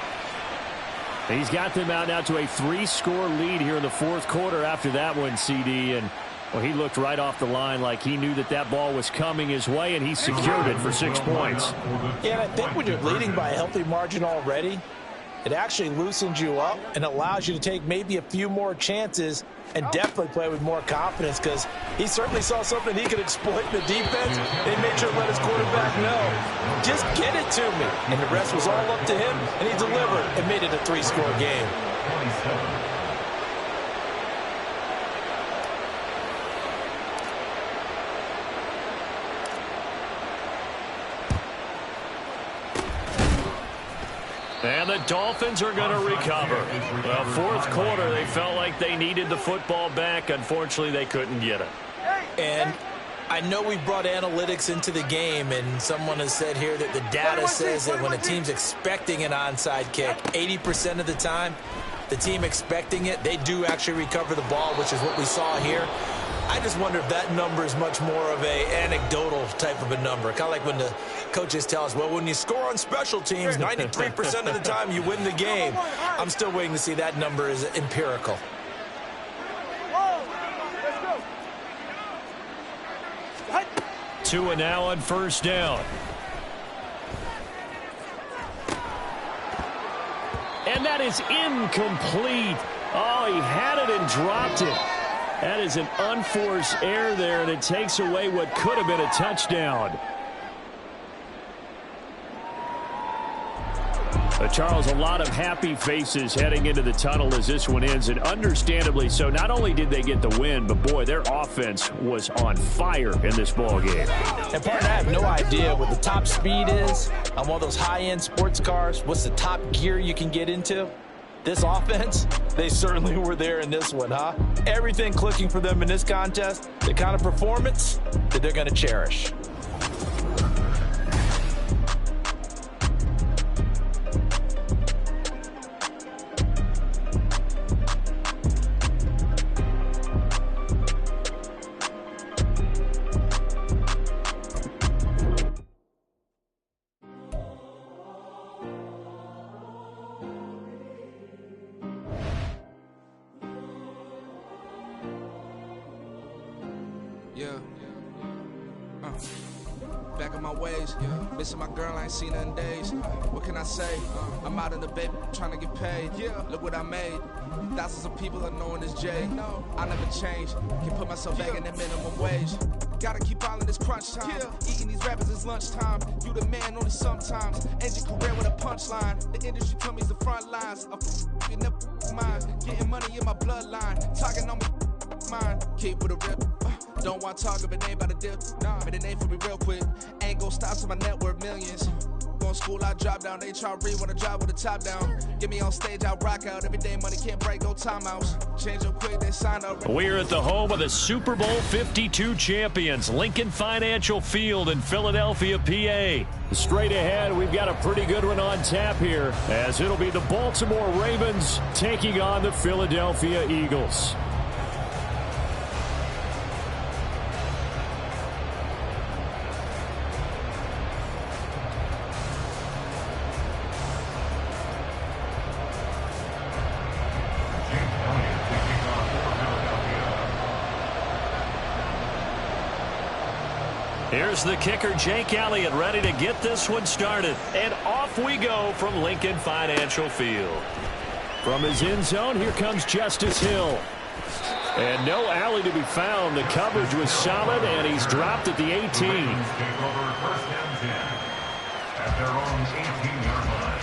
He's got them out now to a 3-score lead here in the 4th quarter after that one, CD. And, well, he looked right off the line like he knew that that ball was coming his way, and he secured it for 6 points. Yeah, and I think when you're leading by a healthy margin already, it actually loosens you up and allows you to take maybe a few more chances and definitely play with more confidence, because he certainly saw something he could exploit in the defense. They made sure to let his quarterback know, just get it to me. And the rest was all up to him, and he delivered and made it a 3-score game. 27. And the Dolphins are going to recover. Well, 4th quarter, they felt like they needed the football back. Unfortunately, they couldn't get it. And I know we brought analytics into the game, and someone has said here that the data says that when a team's expecting an onside kick, 80% of the time, the team expecting it, they do actually recover the ball, which is what we saw here. I just wonder if that number is much more of a anecdotal type of a number. Kind of like when the coaches tell us, well, when you score on special teams, 93% of the time you win the game. I'm still waiting to see that number is empirical. Tua now on 1st down. And that is incomplete. Oh, he had it and dropped it. That is an unforced error there, and it takes away what could have been a touchdown. Charles, a lot of happy faces heading into the tunnel as this one ends, and understandably so. Not only did they get the win, but, boy, their offense was on fire in this ball game. And, partner, I have no idea what the top speed is on one of those high-end sports cars. What's the top gear you can get into? This offense, they certainly were there in this one, huh? Everything clicking for them in this contest, the kind of performance that they're going to cherish. Back in my ways, missing my girl, I ain't seen her in days. What can I say? I'm out in the baby, trying to get paid. Look what I made. Thousands of people are knowing this Jay. I never change. Can put myself back in the minimum wage. Gotta keep all in this crunch time. Eating these rappers is lunchtime. You the man only sometimes. End your career with a punchline. The industry told me it's the front lines. You never mind. Getting money in my bloodline. Talking on me. Mine. Keep with a rip. Don't want to talk if it ain't about a dip. Made a name for me real quick. Ain't gon' stop till my net worth millions. Going to school, I drop down. They try to read when I drop with the top down. Get me on stage, I rock out. Every day money can't break, no timeouts. Change up quick, they sign up. We're at the home of the Super Bowl 52 champions, Lincoln Financial Field in Philadelphia, PA. Straight ahead, we've got a pretty good one on tap here, as it'll be the Baltimore Ravens taking on the Philadelphia Eagles. Here's the kicker, Jake Elliott, ready to get this one started. And off we go from Lincoln Financial Field. From his end zone, here comes Justice Hill. And no alley to be found. The coverage was solid, and he's dropped at the 18. Take over first and 10 at their own 18-yard line.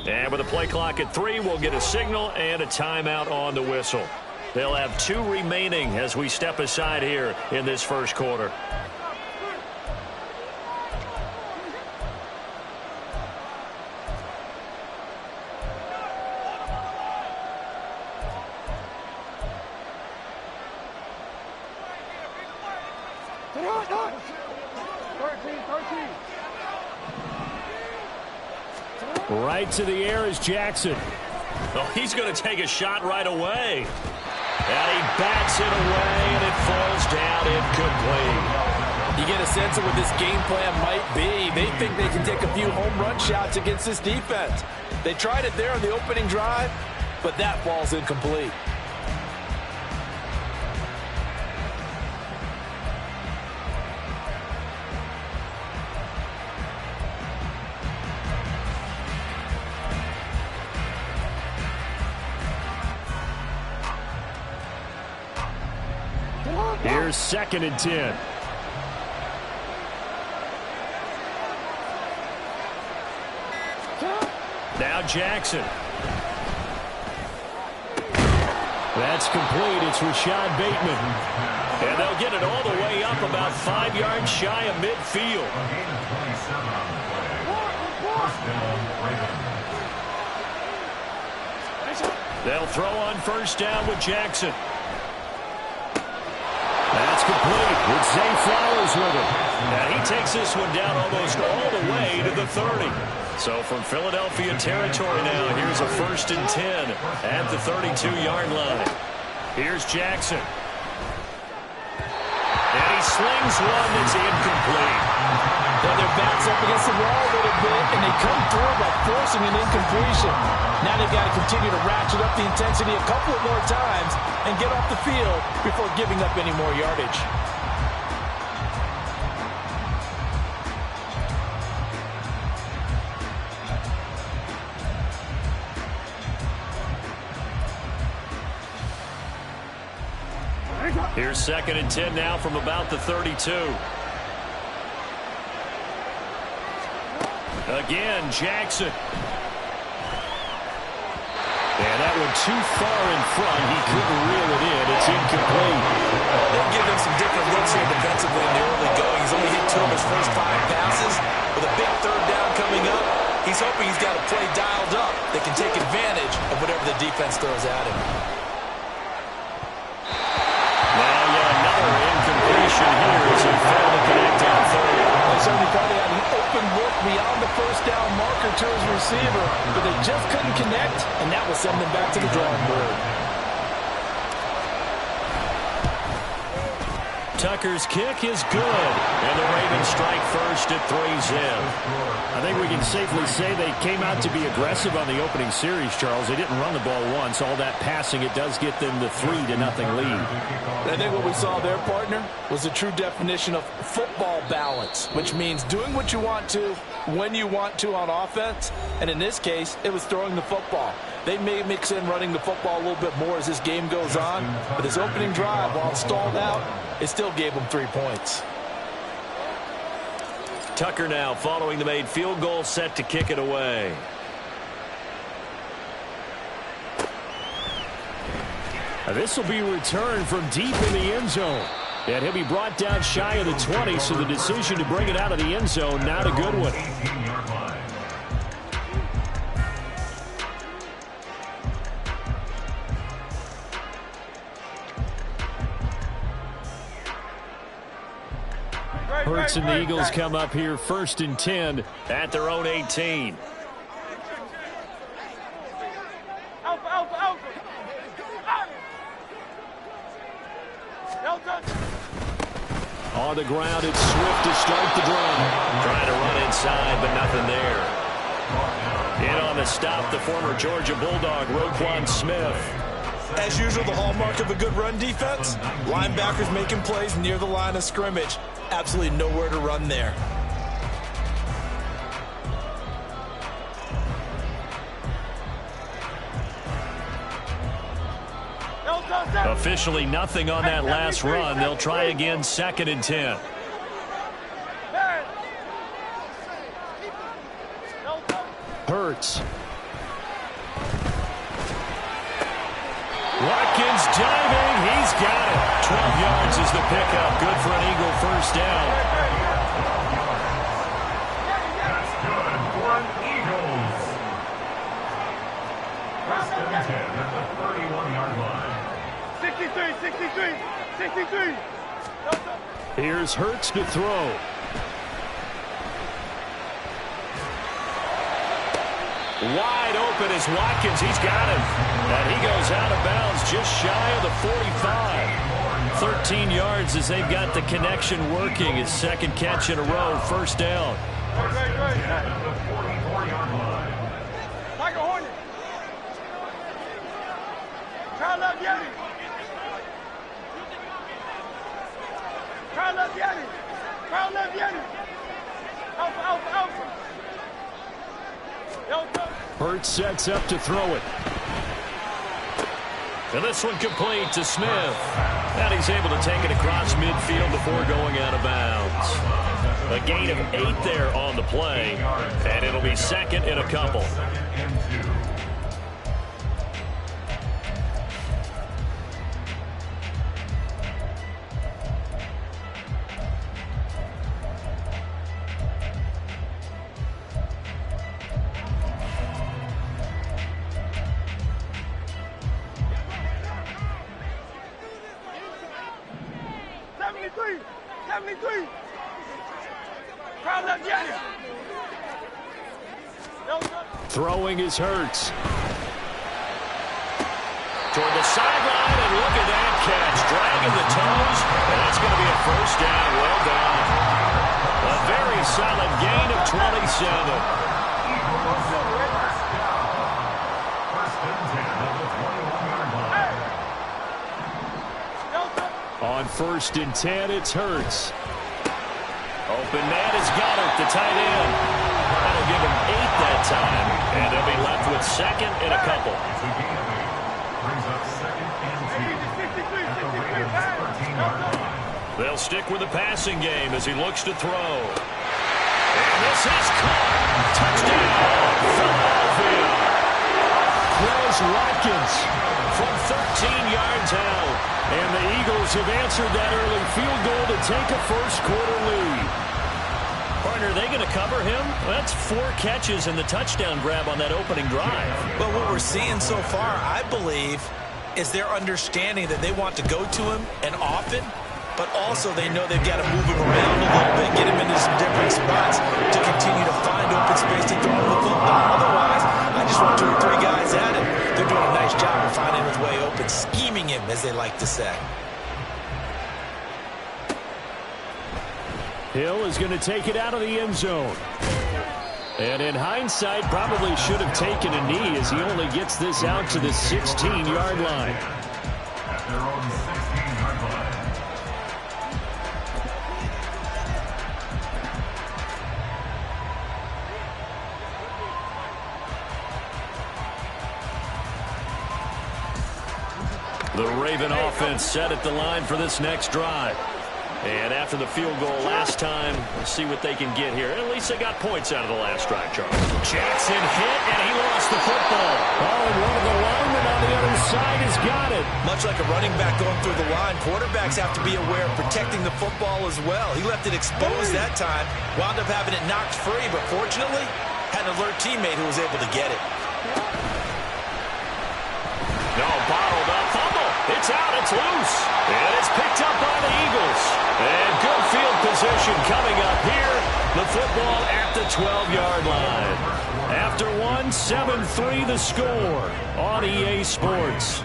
And with a play clock at 3, we'll get a signal and a timeout on the whistle. They'll have 2 remaining as we step aside here in this first quarter. Right to the air is Jackson. Oh, he's going to take a shot right away. And he bats it away, and it falls down incomplete. You get a sense of what this game plan might be. They think they can take a few home run shots against this defense. They tried it there on the opening drive, but that falls incomplete. Here's 2nd and 10. Now Jackson. That's complete. It's Rashad Bateman. And they'll get it all the way up about 5 yards shy of midfield. They'll throw on 1st down with Jackson. That's complete with Zay Flowers with him. And he takes this one down almost all the way to the 30. So from Philadelphia territory now, here's a 1st and 10 at the 32-yard line. Here's Jackson. And he slings one that's incomplete. Well, their back's up against the wall a little bit, and they come through by forcing an incompletion. Now they've got to continue to ratchet up the intensity a couple of more times and get off the field before giving up any more yardage. Here's 2nd and 10 now from about the 32. Again, Jackson. And that one too far in front. He couldn't reel it in. It's incomplete. They'll give him some different looks here defensively in the early going. He's only hit 2 of his first 5 passes. With a big 3rd down coming up, he's hoping he's got a play dialed up that can take advantage of whatever the defense throws at him. Now yet another incompletion here as he failed to connect on 3rd. They certainly probably had an open look beyond the 1st down marker to his receiver, but they just couldn't connect, and that will send them back to the drawing board. Tucker's kick is good. And the Ravens strike first at 3's in. I think we can safely say they came out to be aggressive on the opening series, Charles. They didn't run the ball once. All that passing, it does get them the 3-0 lead. I think what we saw there, partner, was a true definition of football balance, which means doing what you want to, when you want to on offense. And in this case, it was throwing the football. They may mix in running the football a little bit more as this game goes on, but this opening drive, while it stalled out, it still gave them 3 points. Tucker now following the made field goal, set to kick it away. This will be returned from deep in the end zone. And he'll be brought down shy of the 20, so the decision to bring it out of the end zone, not a good one. Hurts and the Eagles come up here 1st and 10 at their own 18. On the ground, it's Swift to start the drive. Trying to run inside, but nothing there. In on the stop, the former Georgia Bulldog, Roquan Smith. As usual, the hallmark of a good run defense, linebackers making plays near the line of scrimmage. Absolutely nowhere to run there. Officially nothing on that last run. They'll try again 2nd and 10. Hurts. Watkins diving. He's got it. 12 yards is the pickup. Good for an Eagle 1st down. That's good for an Eagles. 1st and 10 at the 31-yard line. 63. Here's Hurts to throw. Wide open is Watkins. He's got him. And he goes out of bounds just shy of the 45. 13 yards as they've got the connection working. His second catch in a row, first down. Tiger Hornet. Kyle left Yeti. Kyle left Yeti. Kyle left Yeti. Alpha, Alpha, Alpha. Hurts sets up to throw it. And this one complete to Smith. And he's able to take it across midfield before going out of bounds. A gain of 8 there on the play. And it'll be second and a couple. Throwing is Hurts. Toward the sideline, and look at that catch. Dragging the toes, and that's going to be a first down. Well done. A very solid gain of 27. On 1st and 10, it's Hurts. Open man has got it, the tight end. That'll give him 8 that time, and they'll be left with second and a couple. They'll stick with the passing game as he looks to throw. And this is caught. Touchdown, Philadelphia. Quez Watkins from 13 yards out. And the Eagles have answered that early field goal to take a first-quarter lead. Partner, are they going to cover him? Well, that's 4 catches and the touchdown grab on that opening drive. But what we're seeing so far, I believe, is their understanding that they want to go to him and often, but also they know they've got to move him around a little bit, get him into some different spots to continue to find open space to throw the football. Otherwise, I just want 2 or 3 guys at him. They're doing a nice job of finding his way open, scheming him, as they like to say. Hill is going to take it out of the end zone. And in hindsight, probably should have taken a knee as he only gets this out to the 16-yard line. At their own 16-yard line. The Raven offense set at the line for this next drive. And after the field goal last time, let's see what they can get here. At least they got points out of the last drive, Charles. Jackson hit, and he lost the football. Oh, and one of the linemen on the other side has got it. Much like a running back going through the line, quarterbacks have to be aware of protecting the football as well. He left it exposed that time, wound up having it knocked free, but fortunately, had an alert teammate who was able to get it. No, bottled up fumble. It's out, it's loose. And it's picked up by the Eagles. And good field position coming up here. The football at the 12-yard line. After 1, 7-3 the score on EA Sports.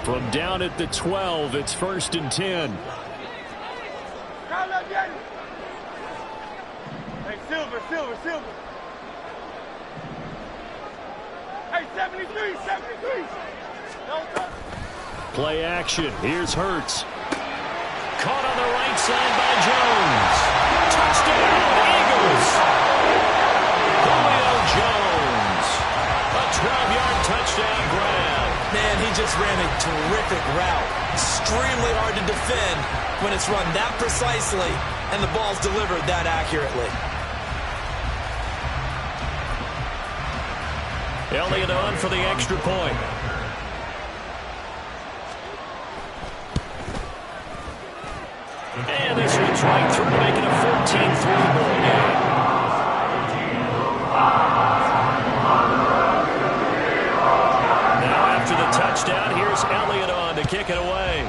From down at the 12, it's 1st and 10. Hey, Silver. Hey, 73. Play action. Here's Hurts. Caught on the right side by Jones. Touchdown, Eagles. Julio Jones. A 12-yard touchdown grab. Man, he just ran a terrific route. Extremely hard to defend when it's run that precisely and the ball's delivered that accurately. Elliott on for the extra point. And this one's right through, making a 14-3 ball game. kick it away.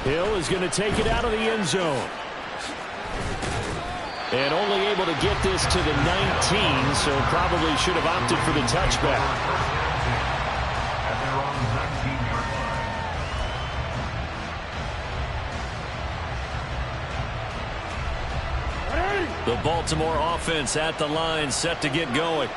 Hill is going to take it out of the end zone. And only able to get this to the 19, so probably should have opted for the touchback. At their own 19-yard line. The Baltimore offense at the line, set to get going.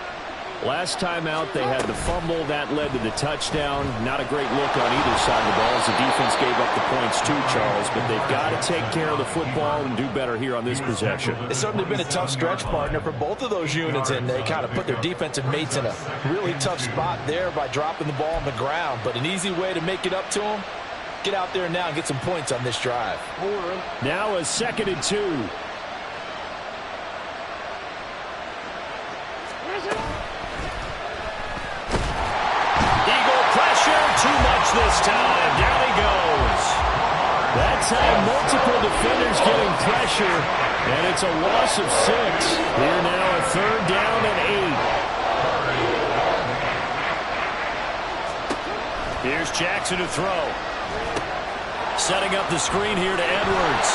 Last time out, they had the fumble. That led to the touchdown. Not a great look on either side of the ball as the defense gave up the points too, Charles. But they've got to take care of the football and do better here on this possession. It's certainly been a tough stretch, partner, for both of those units, and they kind of put their defensive mates in a really tough spot there by dropping the ball on the ground. But an easy way to make it up to them, get out there now and get some points on this drive. Now a 2nd and 2. Too much this time. Down he goes. That time, multiple defenders getting pressure, and it's a loss of 6. Here now a 3rd down and 8. Here's Jackson to throw. Setting up the screen here to Edwards.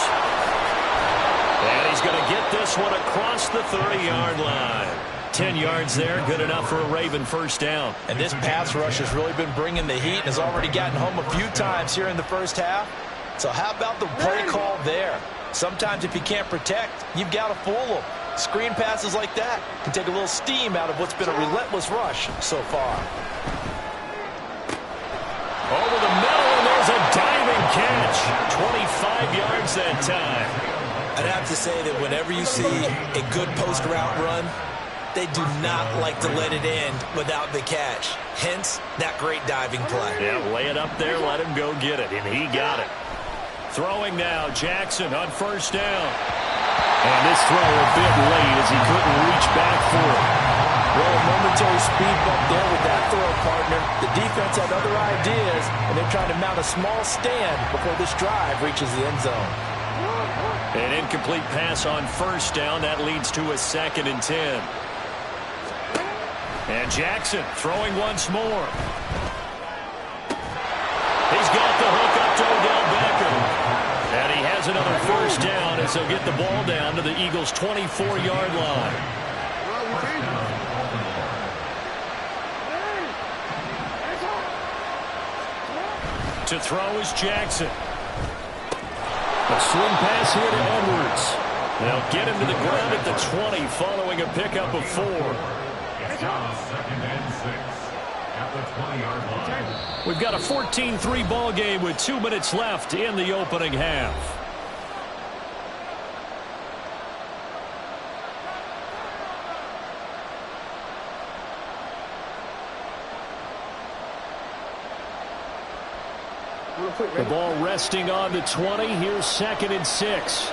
And he's going to get this one across the 30-yard line. 10 yards there, good enough for a Raven first down. And this pass rush has really been bringing the heat and has already gotten home a few times here in the first half. So how about the play call there? Sometimes if you can't protect, you've got to fool them. Screen passes like that can take a little steam out of what's been a relentless rush so far. Over the middle, and there's a diving catch. 25 yards that time. I'd have to say that whenever you see a good post route run, they do not like to let it end without the catch. Hence, that great diving play. Yeah, lay it up there, let him go get it, and he got it. Throwing now, Jackson on first down. And this throw a bit late as he couldn't reach back for it. Well, a momentary speed bump there with that throw, partner. The defense had other ideas, and they're trying to mount a small stand before this drive reaches the end zone. An incomplete pass on first down. That leads to a 2nd and 10. And Jackson throwing once more. He's got the hook up to Odell Beckham. And he has another first down as he'll get the ball down to the Eagles' 24-yard line. To throw is Jackson. A swing pass here to Edwards. They'll get him to the ground at the 20 following a pickup of 4. Now 2nd and 6 at the 20-yard line. We've got a 14-3 ball game with 2 minutes left in the opening half. The ball resting on the 20. Here's 2nd and 6.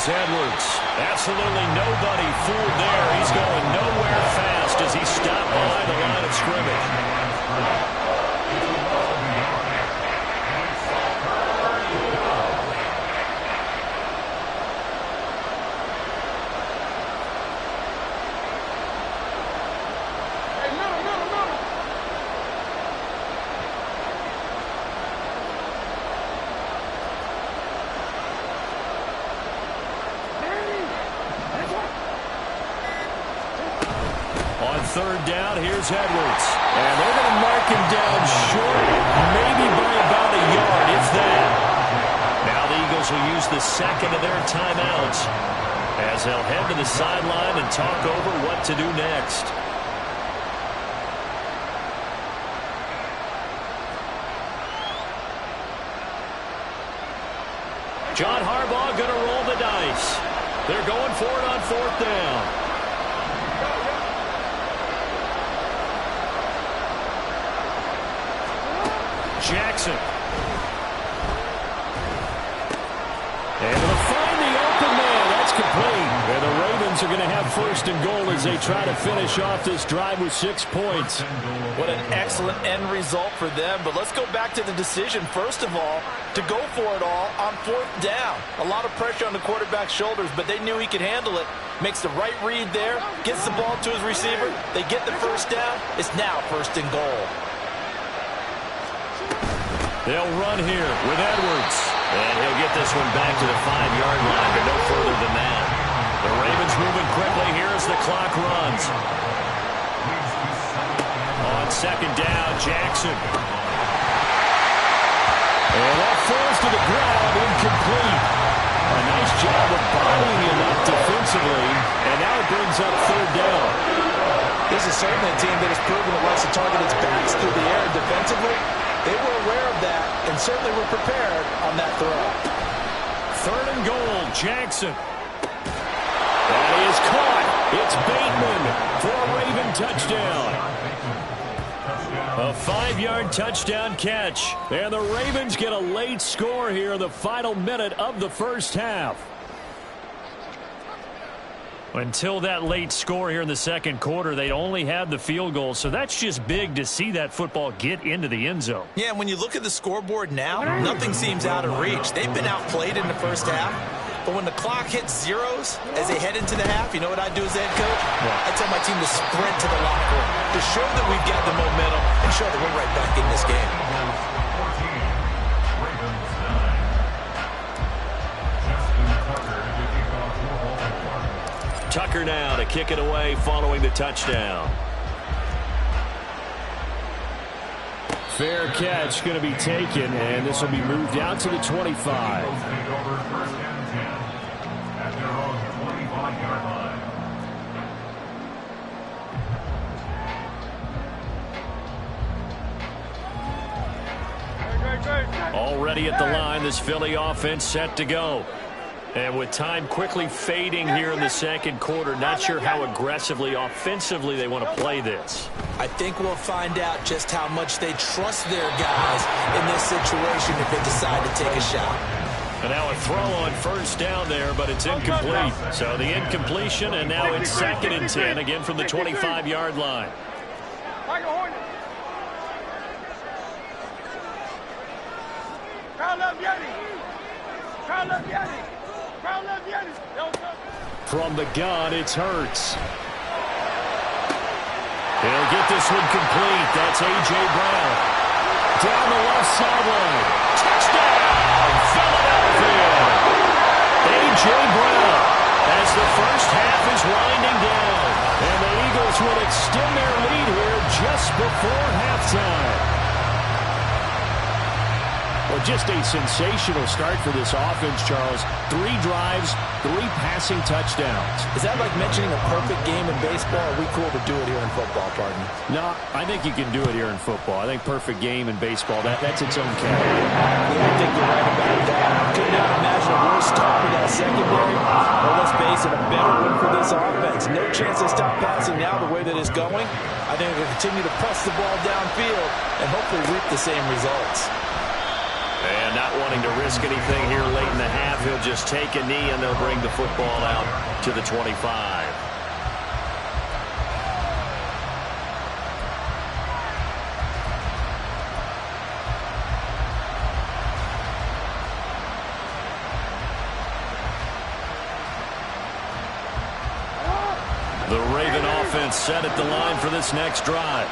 Edwards. Absolutely nobody fooled there. He's going nowhere fast as he stopped by the line of scrimmage. On 3rd down, here's Edwards. And they're going to mark him down short, maybe by about a yard, if that. Now the Eagles will use the 2nd of their timeouts as they'll head to the sideline and talk over what to do next. John Harbaugh going to roll the dice. They're going for it on 4th down. Jackson. And they'll find the open man. That's complete. And the Ravens are going to have first and goal as they try to finish off this drive with 6 points. What an excellent end result for them. But let's go back to the decision, first of all, to go for it all on 4th down. A lot of pressure on the quarterback's shoulders, but they knew he could handle it. Makes the right read there, gets the ball to his receiver. They get the first down. It's now first and goal. They'll run here with Edwards. And he'll get this one back to the 5-yard line, but no further than that. The Ravens moving quickly here as the clock runs. On 2nd down, Jackson. And that falls to the ground, incomplete. A nice job of bodying him up defensively, and now it brings up 3rd down. This is certainly a team that has proven it likes to target its backs through the air defensively. They were aware of that and certainly were prepared on that throw. 3rd and goal, Jackson. That is caught. It's Bateman for a Raven touchdown. A 5-yard touchdown catch. And the Ravens get a late score here in the final minute of the first half. Until that late score here in the second quarter, they only had the field goal. So that's just big to see that football get into the end zone. Yeah, and when you look at the scoreboard now, nothing seems out of reach. They've been outplayed in the first half. But when the clock hits zeros as they head into the half, you know what I do as head coach? I tell my team to sprint to the locker room to show that we've got the momentum and show that we're right back in this game. Tucker now to kick it away following the touchdown. Fair catch going to be taken, and this will be moved out to the 25. Already at the line, this Philly offense set to go. And with time quickly fading here in the second quarter, not sure how aggressively, offensively they want to play this. I think we'll find out just how much they trust their guys in this situation if they decide to take a shot. And now a throw on first down there, but it's incomplete. So the incompletion, and now it's 2nd and 10, again from the 25-yard line. From the gun, it's Hurts. He'll get this one complete. That's A.J. Brown. Down the left sideline. Touchdown, Philadelphia. A.J. Brown as the first half is winding down. And the Eagles will extend their lead here just before halftime. Well, just a sensational start for this offense, Charles. 3 drives, 3 passing touchdowns. Is that like mentioning a perfect game in baseball? Or are we cool to do it here in football, pardon? No, I think you can do it here in football. I think perfect game in baseball, that's its own category. Yeah, I think you're right about that. Could not imagine a worse start for that secondary. Well, let's face it, a better one for this offense. No chance to stop passing now the way that it's going. I think they'll continue to press the ball downfield and hopefully reap the same results. And not wanting to risk anything here late in the half, he'll just take a knee and they'll bring the football out to the 25. The Raven offense set at the line for this next drive.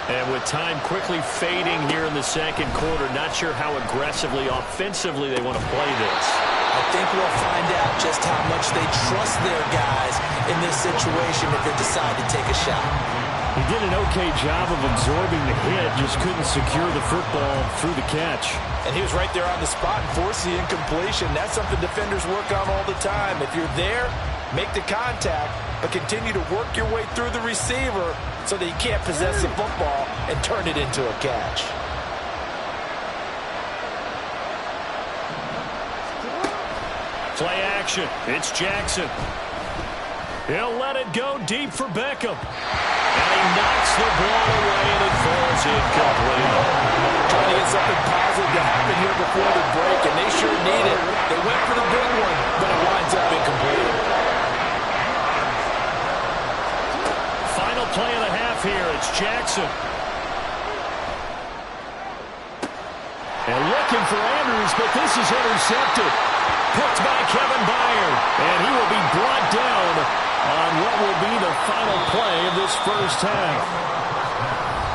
And with time quickly fading here in the second quarter, not sure how aggressively, offensively they want to play this. I think we'll find out just how much they trust their guys in this situation if they decide to take a shot. He did an okay job of absorbing the hit, just couldn't secure the football through the catch. And he was right there on the spot and forced the incompletion. That's something defenders work on all the time. If you're there, make the contact, but continue to work your way through the receiver so that you can't possess the football and turn it into a catch. Play action. It's Jackson. He'll let it go deep for Beckham. And he knocks the ball away, and it falls incomplete. Trying to get something positive to happen here before the break, and they sure need it. They went for the big one, but it winds up incomplete. Jackson. And looking for Andrews, but this is intercepted. Picked by Kevin Byard. And he will be brought down on what will be the final play of this first half.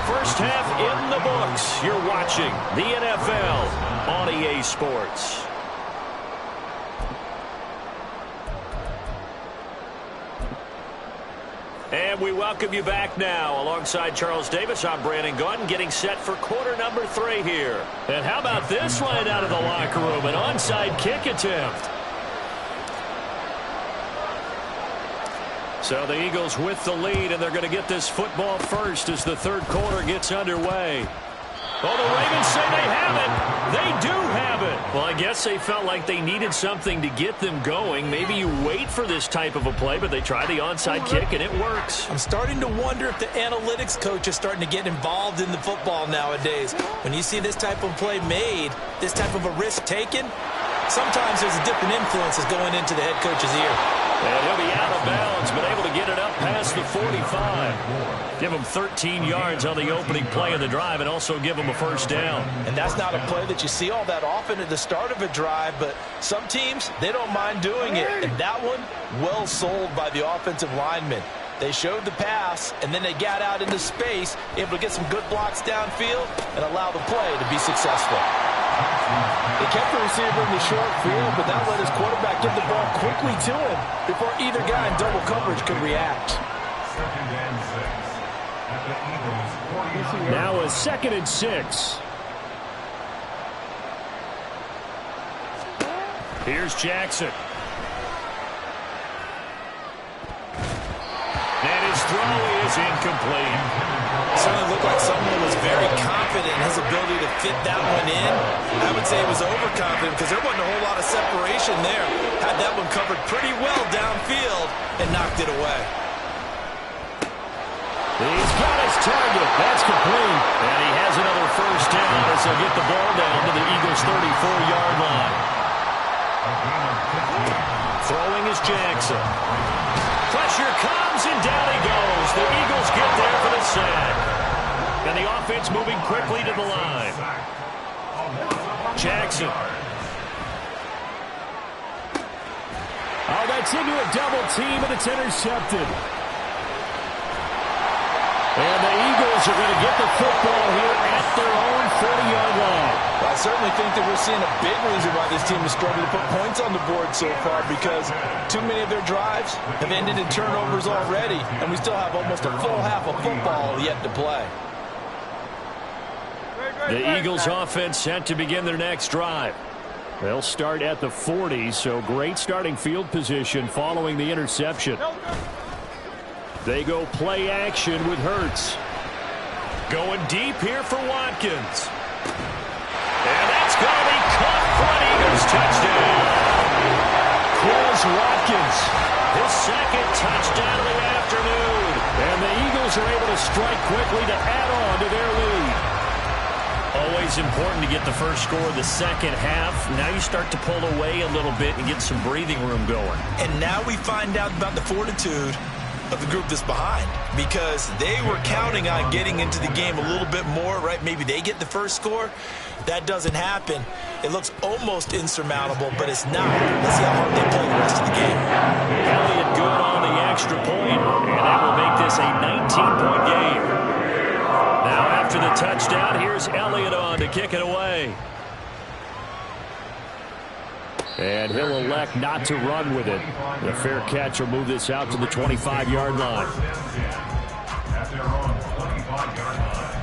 First half in the books. You're watching the NFL on EA Sports. And we welcome you back now. Alongside Charles Davis, I'm Brandon Gaudin, getting set for quarter number 3 here. And how about this line out of the locker room? An onside kick attempt. So the Eagles with the lead, and they're going to get this football first as the third quarter gets underway. Oh, the Ravens say they have it. They do have it. Well, I guess they felt like they needed something to get them going. Maybe you wait for this type of a play, but they try the onside kick, and it works. I'm starting to wonder if the analytics coach is starting to get involved in the football nowadays. When you see this type of play made, this type of a risk taken, sometimes there's a different influence that's going into the head coach's ear. And he'll be out of bounds, but able to get it up past the 45. Give him 13 yards on the opening play of the drive and also give him a first down. And that's not a play that you see all that often at the start of a drive, but some teams, they don't mind doing it. And that one, well sold by the offensive lineman. They showed the pass, and then they got out into space, able to get some good blocks downfield and allow the play to be successful. They kept the receiver in the short field, but that let his quarterback get the ball quickly to him before either guy in double coverage could react. Now a 2nd and 6. Here's Jackson. And his throw is incomplete. Certainly looked like someone was very confident in his ability to fit that one in. I would say he was overconfident because there wasn't a whole lot of separation there. Had that one covered pretty well downfield and knocked it away. He's got his target. That's complete. And he has another first down as they'll get the ball down to the Eagles' 34-yard line. Throwing is Jackson. Pressure comes, and down he goes. The Eagles get there for the sack. And the offense moving quickly to the line. Jackson. Oh, that's into a double team, and it's intercepted. And the Eagles are going to get the football here at their own 40-yard line. Well, I certainly think that we're seeing a big reason why this team is struggling to put points on the board so far, because too many of their drives have ended in turnovers already, and we still have almost a full half of football yet to play. The Eagles offense set to begin their next drive. They'll start at the 40, so great starting field position following the interception. They go play action with Hurts. Going deep here for Watkins. And that's going to be caught for an Eagles touchdown. Quez Watkins, his 2nd touchdown of the afternoon. And the Eagles are able to strike quickly to add on to their lead. Always important to get the first score of the second half. Now you start to pull away a little bit and get some breathing room going. And now we find out about the fortitude of the group that's behind, because they were counting on getting into the game a little bit more, right? Maybe they get the first score. That doesn't happen. It looks almost insurmountable, but it's not. Let's see how hard they play the rest of the game. Elliott good on the extra point, and that will make this a 19-point game. Now after the touchdown, here's Elliott on to kick it away. And he'll elect not to run with it. The fair catch will move this out to the 25-yard line. At their own 25-yard line.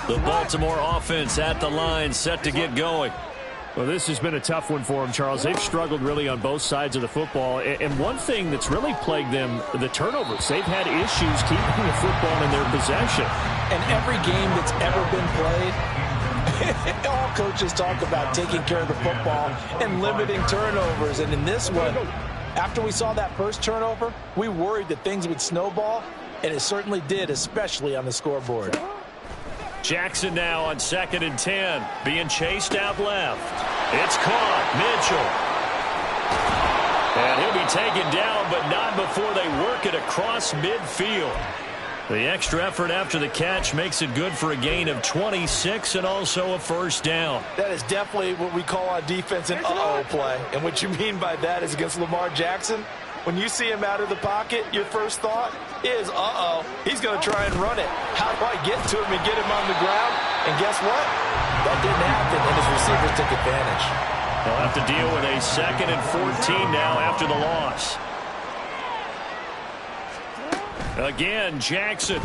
The Baltimore offense at the line, set to get going. Well, this has been a tough one for them, Charles. They've struggled really on both sides of the football. And one thing that's really plagued them, the turnovers. They've had issues keeping the football in their possession. And every game that's ever been played, all coaches talk about taking care of the football and limiting turnovers. And in this one, after we saw that first turnover, we worried that things would snowball, and it certainly did, especially on the scoreboard. Jackson now on 2nd and 10, being chased out left. It's caught. Mitchell. And he'll be taken down, but not before they work it across midfield. The extra effort after the catch makes it good for a gain of 26 and also a first down. That is definitely what we call on defense an uh-oh play. And what you mean by that is against Lamar Jackson, when you see him out of the pocket, your first thought is, uh-oh, he's going to try and run it. How do I get to him and get him on the ground? And guess what? That didn't happen, and his receivers took advantage. They'll have to deal with a 2nd and 14 now after the loss. Again, Jackson.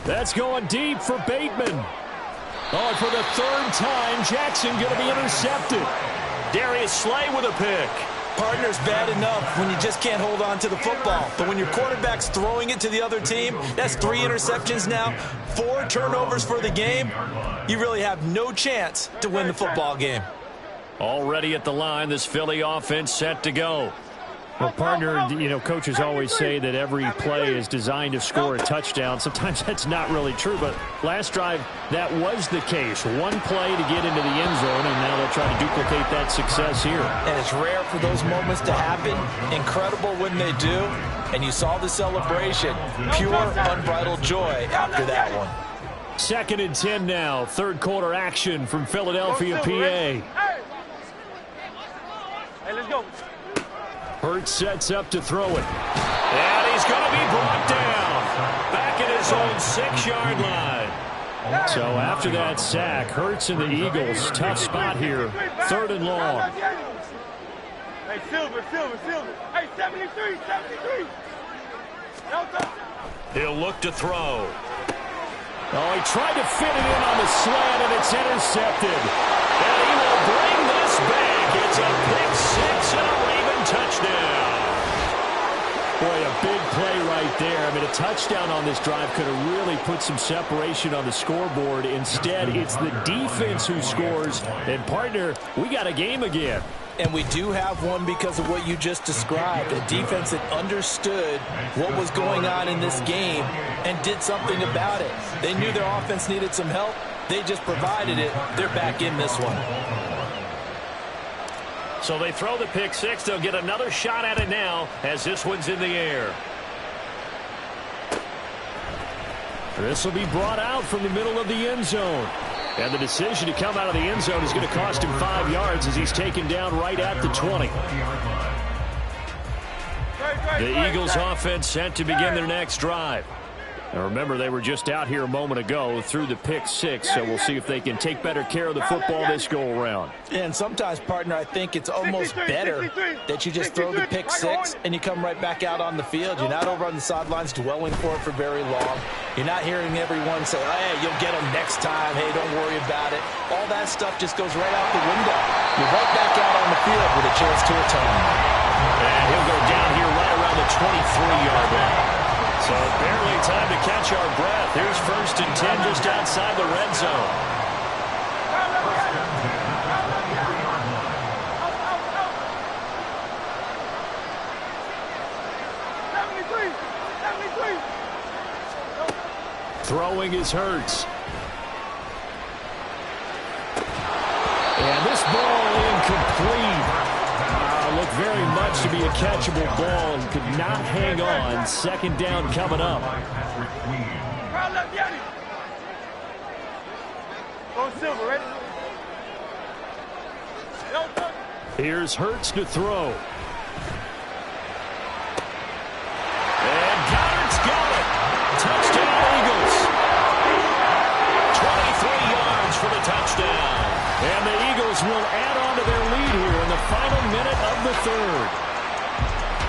That's going deep for Bateman. Oh, and for the 3rd time, Jackson going to be intercepted. Darius Slay with a pick. Partner's bad enough when you just can't hold on to the football. But when your quarterback's throwing it to the other team, that's 3 interceptions now, 4 turnovers for the game. You really have no chance to win the football game. Already at the line, this Philly offense set to go. Well, partner, you know, coaches always say that every play is designed to score a touchdown. Sometimes that's not really true, but last drive, that was the case. One play to get into the end zone, and now they'll try to duplicate that success here. And it's rare for those moments to happen. Incredible when they do. And you saw the celebration. Pure, unbridled joy after that one. 2nd and 10 now. 3rd quarter action from Philadelphia, PA. Hey, let's go. Hurts sets up to throw it. And he's going to be brought down. Back at his own 6-yard line. So after that sack, Hurts and the Eagles, tough spot here. 3rd and long. Hey, Silver. Hey, 73. He'll look to throw. Oh, he tried to fit it in on the slant, and it's intercepted. And he will bring this back. It's a pick 6 and a Raven touchdown. Boy, a big play right there. I mean, a touchdown on this drive could have really put some separation on the scoreboard. Instead, it's the defense who scores. And, partner, we got a game again. And we do have one because of what you just described. A defense that understood what was going on in this game and did something about it. They knew their offense needed some help. They just provided it. They're back in this one. So they throw the pick 6. They'll get another shot at it now as this one's in the air. This will be brought out from the middle of the end zone. And the decision to come out of the end zone is going to cost him 5 yards as he's taken down right at the 20. The Eagles offense set to begin their next drive. Now remember, they were just out here a moment ago through the pick 6, so we'll see if they can take better care of the football this go-around. And sometimes, partner, I think it's almost better that you just throw the pick 6 and you come right back out on the field. You're not over on the sidelines dwelling for it for very long. You're not hearing everyone say, hey, you'll get them next time. Hey, don't worry about it. All that stuff just goes right out the window. You're right back out on the field with a chance to atone. And he'll go down here right around the 23-yard line. So barely time to catch our breath. Here's 1st and 10 just outside the red zone. Throwing is Hurts. And this ball incomplete. Looked very much to be a catchable ball and could not hang on. 2nd down coming up. Here's Hurts to throw. And Goddard's got it. Touchdown Eagles. 23 yards for the touchdown. And the Eagles will add on to their lead here in the final minute of the 3rd.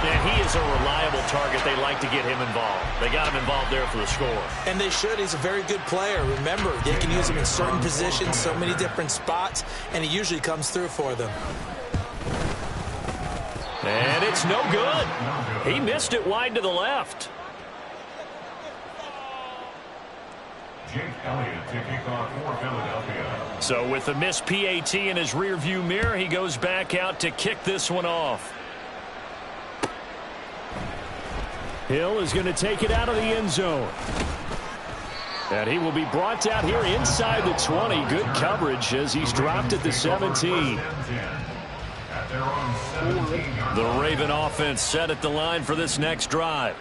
And he is a reliable target. They like to get him involved. They got him involved there for the score. And they should. He's a very good player. Remember, they can use him in certain positions, so many different spots, and he usually comes through for them. And it's no good. He missed it wide to the left. Jake Elliott to kick off for Philadelphia. So with the missed PAT in his rearview mirror, he goes back out to kick this one off. Hill is going to take it out of the end zone. And he will be brought down here inside the 20. Good coverage as he's dropped at the 17. The Raven offense set at the line for this next drive.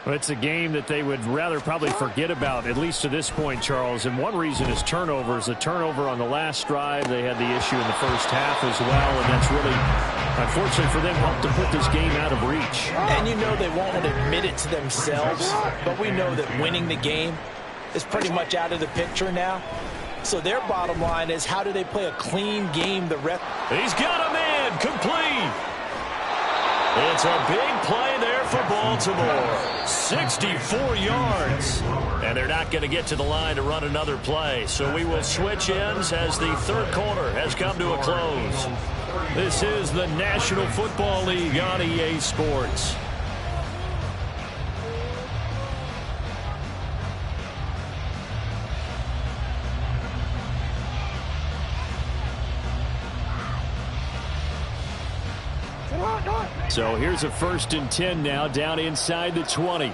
Well, it's a game that they would rather probably forget about, at least to this point, Charles. And one reason is turnovers. A turnover on the last drive. They had the issue in the first half as well. And that's really, unfortunately for them, helped to put this game out of reach. And you know they won't admit it to themselves. But we know that winning the game is pretty much out of the picture now. So their bottom line is, how do they play a clean game the rest? He's got a man complete. It's a big play there for Baltimore. 64 yards. And they're not going to get to the line to run another play. So we will switch ends as the third quarter has come to a close. This is the National Football League on EA Sports. So here's a 1st and 10 now, down inside the 20.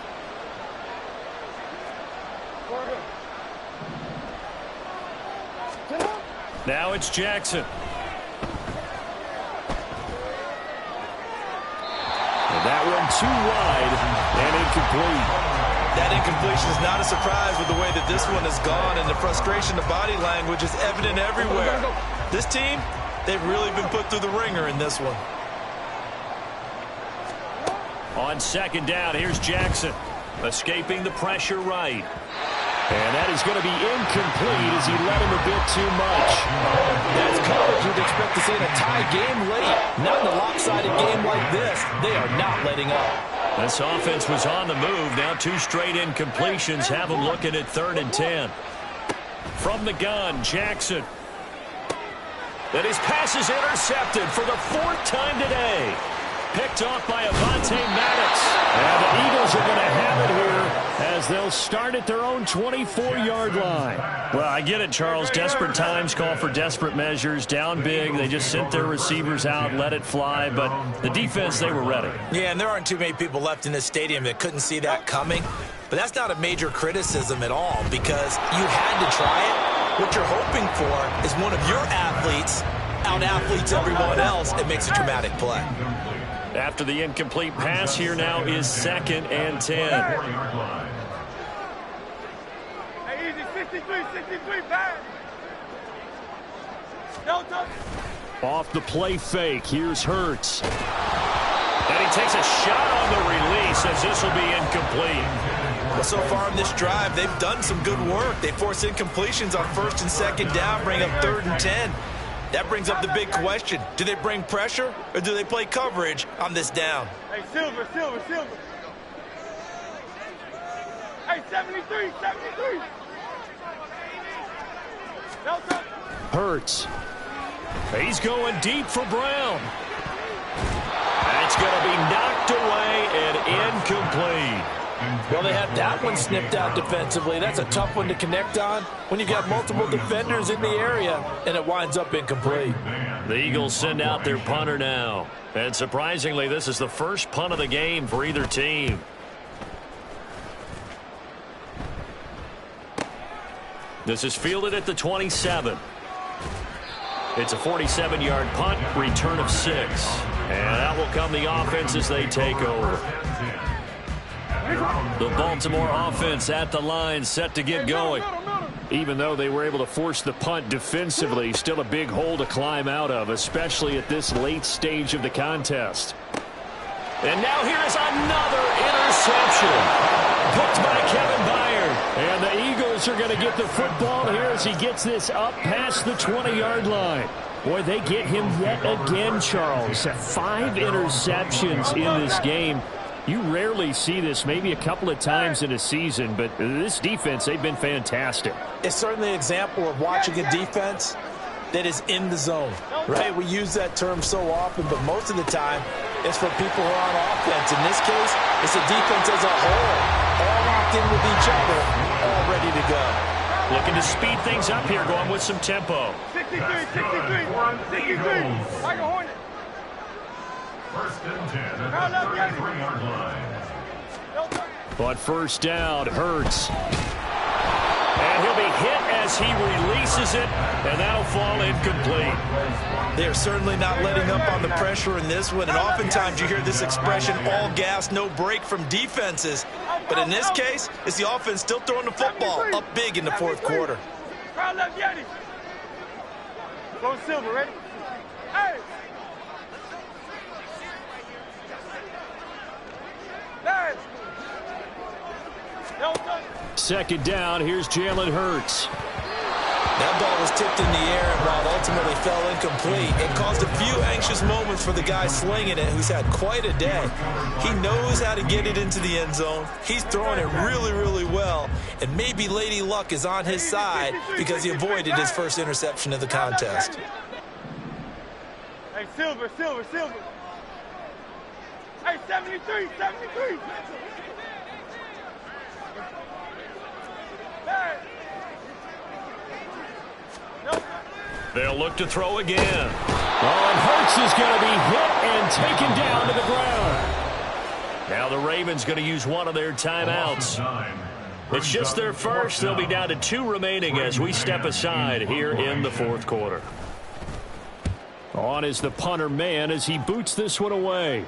Now it's Jackson. And that one too wide and incomplete. That incompletion is not a surprise with the way that this one has gone, and the frustration, the body language is evident everywhere. This team, they've really been put through the ringer in this one. On 2nd down, here's Jackson. Escaping the pressure right. And that is going to be incomplete as he let him a bit too much. That's coverage you'd expect to see in a tie game late. Not in a lopsided game like this. They are not letting up. This offense was on the move. Now 2 straight incompletions have them looking at 3rd and 10. From the gun, Jackson. And his pass is intercepted for the 4th time today. Picked off by Avonte Maddox. And the Eagles are going to have it here as they'll start at their own 24-yard line. Well, I get it, Charles. Desperate times call for desperate measures. Down big. They just sent their receivers out, let it fly. But the defense, they were ready. Yeah, and there aren't too many people left in this stadium that couldn't see that coming. But that's not a major criticism at all, because you had to try it. What you're hoping for is one of your athletes out-athletes everyone else and makes a dramatic play. After the incomplete pass, here now is 2nd and 10. Hey, easy, 63, back. Delta. Off the play fake, here's Hurts. And he takes a shot on the release as this will be incomplete. Well, so far in this drive, they've done some good work. They force incompletions on 1st and 2nd down, bring up 3rd and 10. That brings up the big question. Do they bring pressure or do they play coverage on this down? Hey, Silver. Hey, 73. Delta. Hurts. He's going deep for Brown. That's going to be knocked away and incomplete. Well, they had that one snipped out defensively. That's a tough one to connect on when you've got multiple defenders in the area, and it winds up incomplete. The Eagles send out their punter now. And surprisingly, this is the first punt of the game for either team. This is fielded at the 27. It's a 47-yard punt, return of 6. And that will come the offense as they take over. The Baltimore offense at the line, set to get going. Even though they were able to force the punt defensively, still a big hole to climb out of, especially at this late stage of the contest. And now here is another interception. Picked by Kevin Byard. And the Eagles are going to get the football here as he gets this up past the 20-yard line. Boy, they get him yet again, Charles. 5 interceptions in this game. You rarely see this, maybe a couple of times in a season, but this defense, they've been fantastic. It's certainly an example of watching a defense that is in the zone, right? We use that term so often, but most of the time it's for people who are on offense. In this case, it's the defense as a whole, all locked in with each other, all ready to go. Looking to speed things up here, going with some tempo. 63. I go Hornet. 1st and 10 at the 33-yard line. But 1st down, Hurts. And he'll be hit as he releases it, and that'll fall incomplete. They are certainly not letting up on the pressure in this one, and oftentimes you hear this expression, all gas, no break from defenses. But in this case, it's the offense still throwing the football up big in the fourth quarter. Crowd left, Yeti. Go Silver, ready? Hey! Hey! Second down, here's Jalen Hurts. That ball was tipped in the air, and while it ultimately fell incomplete, it caused a few anxious moments for the guy slinging it, who's had quite a day. He knows how to get it into the end zone. He's throwing it really, really well, and maybe Lady Luck is on his side because he avoided his first interception of the contest. Hey, Silver, Silver, Silver. Hey, 73, 73. Hey. They'll look to throw again. Oh, and Hurts is going to be hit and taken down to the ground. Now the Ravens going to use one of their timeouts. It's just their first. They'll be down to 2 remaining as we step aside here in the fourth quarter. On is the punter man as he boots this one away.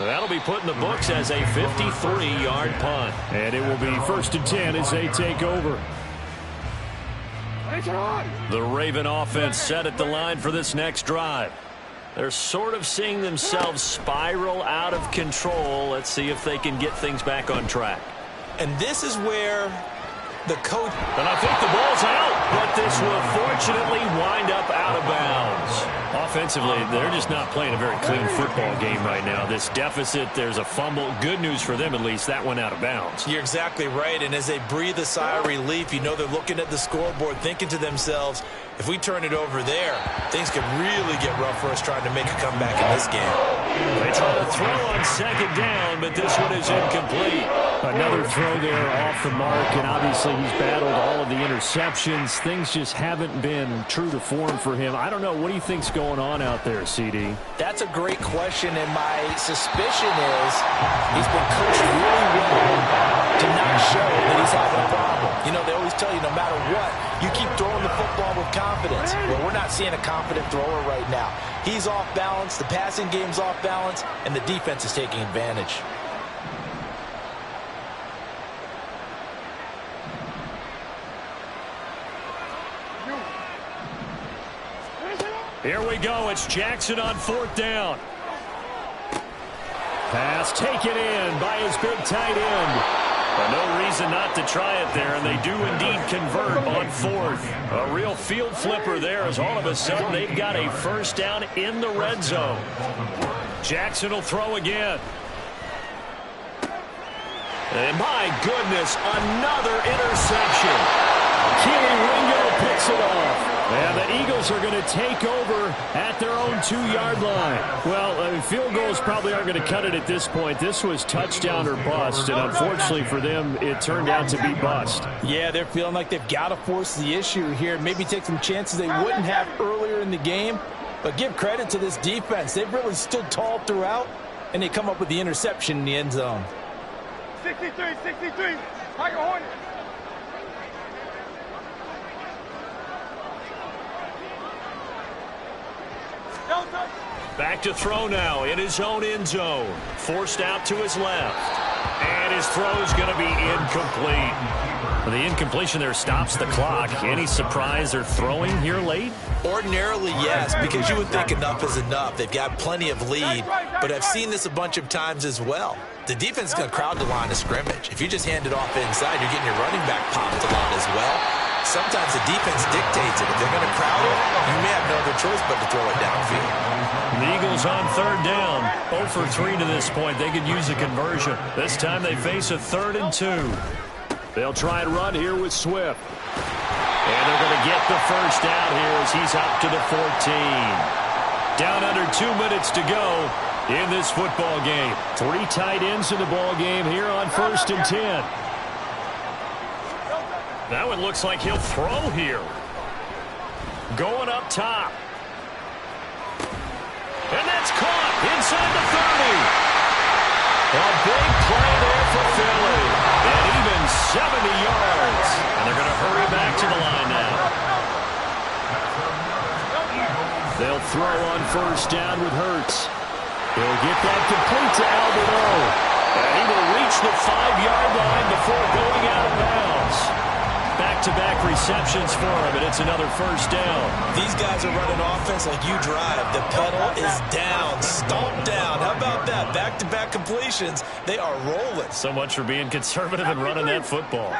That'll be put in the books as a 53-yard punt. And it will be 1st and 10 as they take over. The Raven offense set at the line for this next drive. They're sort of seeing themselves spiral out of control. Let's see if they can get things back on track. And this is where the coach... And I think the ball's out, but this will fortunately wind up out of bounds. Offensively, they're just not playing a very clean football game right now. This deficit, there's a fumble. Good news for them, at least. That went out of bounds. You're exactly right, and as they breathe a sigh of relief, you know they're looking at the scoreboard, thinking to themselves, if we turn it over there, things could really get rough for us trying to make a comeback in this game. They try to throw on 2nd down, but this one is incomplete. Another throw there off the mark, and obviously he's battled all of the interceptions. Things just haven't been true to form for him. I don't know. What do you think's going on out there, CD? That's a great question, and my suspicion is he's been coached really well to not show that he's having a problem. You know, they always tell you no matter what, you keep throwing the football with confidence. Well, we're not seeing a confident thrower right now. He's off balance, the passing game's off balance, and the defense is taking advantage. Here we go. It's Jackson on 4th down. Pass taken in by his big tight end. But no reason not to try it there, and they do indeed convert on 4th. A real field flipper there as all of a sudden they've got a 1st down in the red zone. Jackson will throw again. And my goodness, another interception. Keely Ringo picks it off. And the Eagles are going to take over at their own 2-yard line. Well, field goals probably aren't going to cut it at this point. This was touchdown or bust, and unfortunately for them, it turned out to be bust. Yeah, they're feeling like they've got to force the issue here. Maybe take some chances they wouldn't have earlier in the game. But give credit to this defense. They've really stood tall throughout, and they come up with the interception in the end zone. 63, 63. Tiger Hornet. Back to throw now in his own end zone. Forced out to his left. And his throw is going to be incomplete. The incompletion there stops the clock. Any surprise they're throwing here late? Ordinarily, yes, because you would think enough is enough. They've got plenty of lead, but I've seen this a bunch of times as well. The defense is going to crowd the line of scrimmage. If you just hand it off inside, you're getting your running back popped a lot as well. Sometimes the defense dictates it. If they're going to crowd it, you may have no other choice but to throw it downfield. The Eagles on 3rd down. 0 for 3 to this point. They could use a conversion. This time they face a 3rd and 2. They'll try and run here with Swift. And they're going to get the 1st down here as he's up to the 14. Down under 2 minutes to go in this football game. 3 tight ends in the ball game here on 1st and 10. That one looks like he'll throw here. Going up top. And that's caught inside the 30. A big play there for Philly. And even throw on first down with Hurts. He'll get that complete to Albert O. And he will reach the 5-yard line before going out of bounds. Back-to-back receptions for him, and it's another first down. These guys are running offense like you drive. The pedal is down, stomp down. How about that? Back-to-back completions. They are rolling. So much for being conservative and running that football.